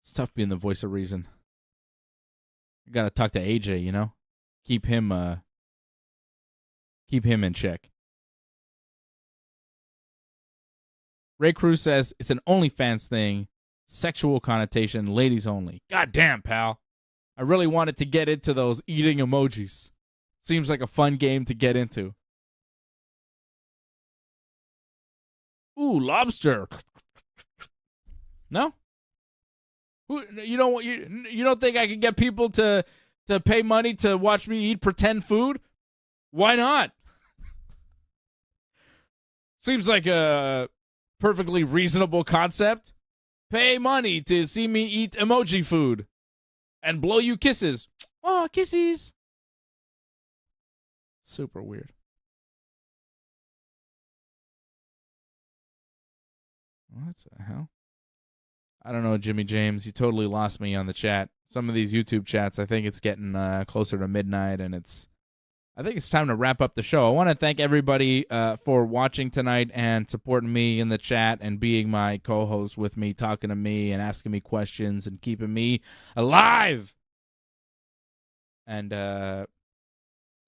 It's tough being the voice of reason. You gotta talk to AJ, you know? Keep him in check. Ray Cruz says it's an OnlyFans thing. Sexual connotation, ladies only. God damn, pal. I really wanted to get into those eating emojis. Seems like a fun game to get into. Ooh, lobster. No? You don't think I could get people to pay money to watch me eat pretend food? Why not? Seems like a perfectly reasonable concept. Pay money to see me eat emoji food and blow you kisses. Oh, kisses. Super weird. What the hell? I don't know, Jimmy James. You totally lost me on the chat. Some of these YouTube chats, I think it's getting closer to midnight, and I think it's time to wrap up the show. I want to thank everybody for watching tonight and supporting me in the chat and being my co-host with me, talking to me and asking me questions and keeping me alive. And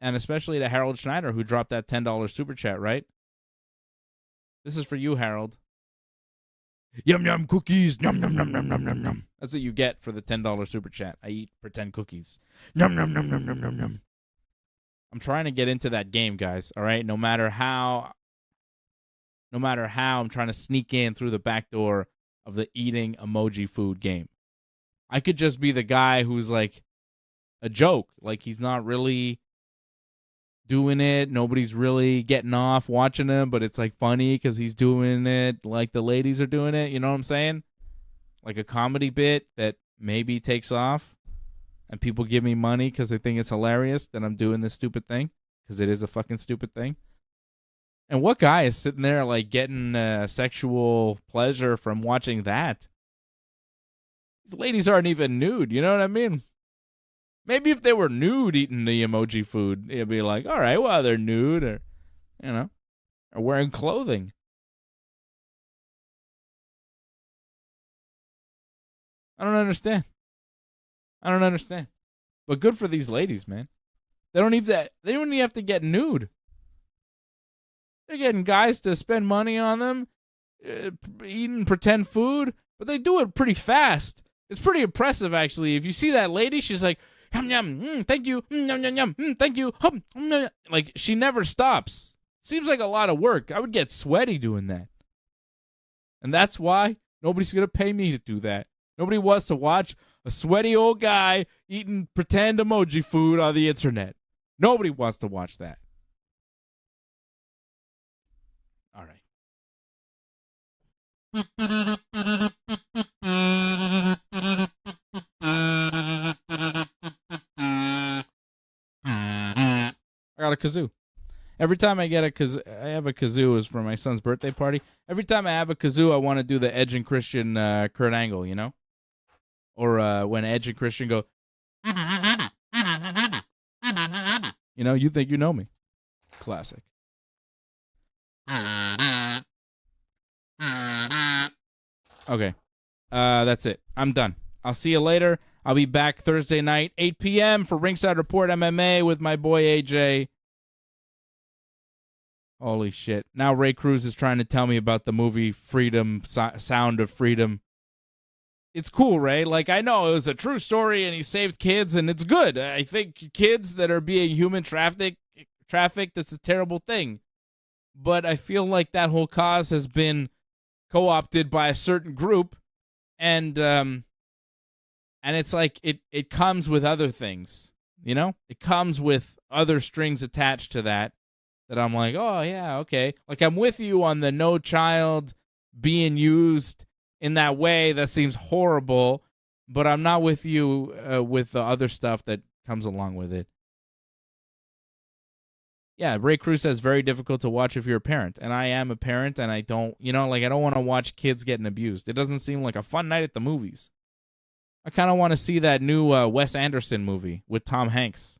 especially to Harold Schneider, who dropped that $10 super chat, right? This is for you, Harold. Yum, yum, cookies. Yum, yum, yum, yum, yum, yum, yum. That's what you get for the $10 super chat. I eat pretend cookies. Yum, yum, yum, yum, yum, yum, yum. I'm trying to get into that game, guys, all right? No matter how, I'm trying to sneak in through the back door of the eating emoji food game. I could just be the guy who's like a joke. Like, he's not really doing it. Nobody's really getting off watching him, but it's like funny because he's doing it like the ladies are doing it. You know what I'm saying? Like a comedy bit that maybe takes off. And people give me money because they think it's hilarious that I'm doing this stupid thing. Because it is a fucking stupid thing. And what guy is sitting there like getting sexual pleasure from watching that? These ladies aren't even nude. You know what I mean? Maybe if they were nude eating the emoji food, it'd be like, all right, well, they're nude or, you know, or wearing clothing. I don't understand. But good for these ladies, man. They don't even have to get nude. They're getting guys to spend money on them, eating pretend food, but they do it pretty fast. It's pretty impressive, actually. If you see that lady, she's like, yum, yum, thank you, yum, yum, yum, thank you. Like, she never stops. Seems like a lot of work. I would get sweaty doing that. And that's why nobody's going to pay me to do that. Nobody wants to watch a sweaty old guy eating pretend emoji food on the internet. Nobody wants to watch that. All right. I got a kazoo. Every time I get a kazoo, I have a kazoo is for my son's birthday party. Every time I have a kazoo, I want to do the Edge and Christian Kurt Angle, you know? Or when Edge and Christian go, you know, you think you know me. Classic. Okay. That's it. I'm done. I'll see you later. I'll be back Thursday night, 8 p.m. for Ringside Report MMA with my boy AJ. Holy shit. Now Ray Cruz is trying to tell me about the movie Freedom, Sound of Freedom. It's cool, Ray. Like, I know it was a true story and he saved kids, and it's good. I think kids that are being human trafficked, that's a terrible thing. But I feel like that whole cause has been co-opted by a certain group, and it's like it comes with other things, you know? It comes with other strings attached to that I'm like, oh, yeah, okay. Like, I'm with you on the no child being used in that way that seems horrible, but I'm not with you with the other stuff that comes along with it. Yeah, Ray Cruz says very difficult to watch if you're a parent, and I am a parent, and I don't, I don't want to watch kids getting abused. It doesn't seem like a fun night at the movies. I kind of want to see that new Wes Anderson movie with Tom Hanks.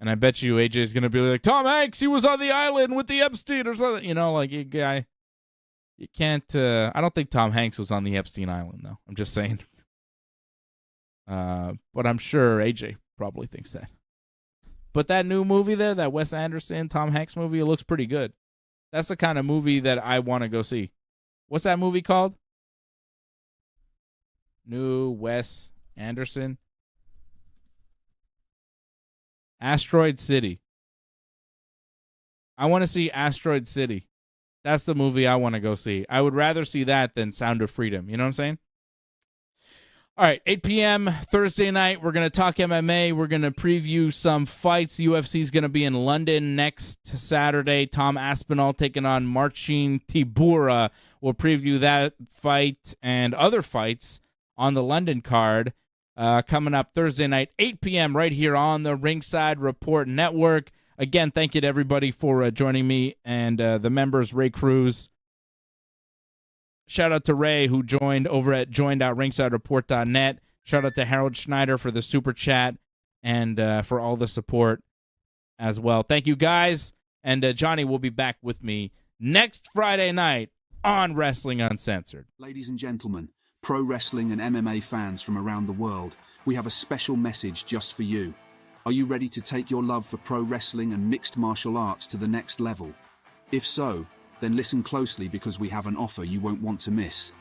And I bet you AJ is going to be like, Tom Hanks, he was on the island with the Epstein or something. You can't, I don't think Tom Hanks was on the Epstein Island, though. I'm just saying. But I'm sure AJ probably thinks that. But that new movie there, that Wes Anderson, Tom Hanks movie, it looks pretty good. That's the kind of movie that I want to go see. What's that movie called? New Wes Anderson. Asteroid City. I want to see Asteroid City. That's the movie I want to go see. I would rather see that than Sound of Freedom. You know what I'm saying? All right, 8 p.m. Thursday night, we're going to talk MMA. We're going to preview some fights. UFC is going to be in London next Saturday. Tom Aspinall taking on Marcin Tybura. We'll preview that fight and other fights on the London card. Coming up Thursday night, 8 p.m. right here on the Ringside Report Network. Again, thank you to everybody for joining me and the members, Ray Cruz. Shout out to Ray, who joined over at join.ringsidereport.net. Shout out to Harold Schneider for the super chat and for all the support as well. Thank you, guys. And Johnny will be back with me next Friday night on Wrestling Uncensored. Ladies and gentlemen, pro wrestling and MMA fans from around the world, we have a special message just for you. Are you ready to take your love for pro wrestling and mixed martial arts to the next level? If so, then listen closely because we have an offer you won't want to miss.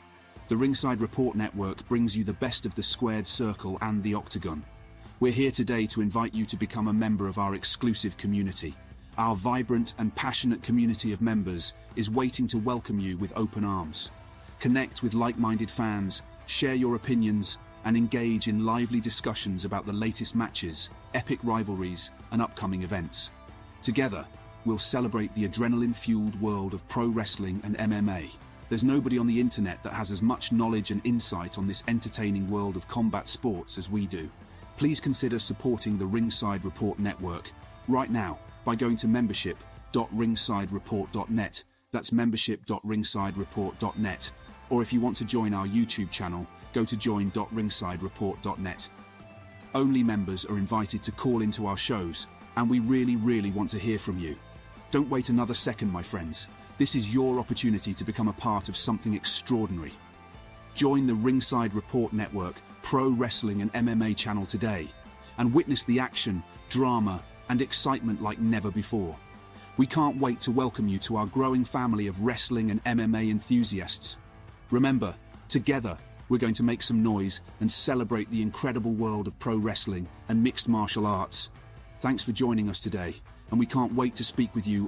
The Ringside Report Network brings you the best of the squared circle and the octagon. We're here today to invite you to become a member of our exclusive community. Our vibrant and passionate community of members is waiting to welcome you with open arms. Connect with like-minded fans, share your opinions, and engage in lively discussions about the latest matches, epic rivalries, and upcoming events. Together, we'll celebrate the adrenaline-fueled world of pro wrestling and MMA. There's nobody on the internet that has as much knowledge and insight on this entertaining world of combat sports as we do. Please consider supporting the Ringside Report Network right now by going to membership.ringsidereport.net. That's membership.ringsidereport.net. Or if you want to join our YouTube channel, go to join.ringsidereport.net. Only members are invited to call into our shows, and we really want to hear from you. Don't wait another second, my friends. This is your opportunity to become a part of something extraordinary. Join the Ringside Report Network Pro Wrestling and MMA channel today and witness the action, drama, and excitement like never before. We can't wait to welcome you to our growing family of wrestling and MMA enthusiasts. Remember, together, we're going to make some noise and celebrate the incredible world of pro wrestling and mixed martial arts. Thanks for joining us today, and we can't wait to speak with you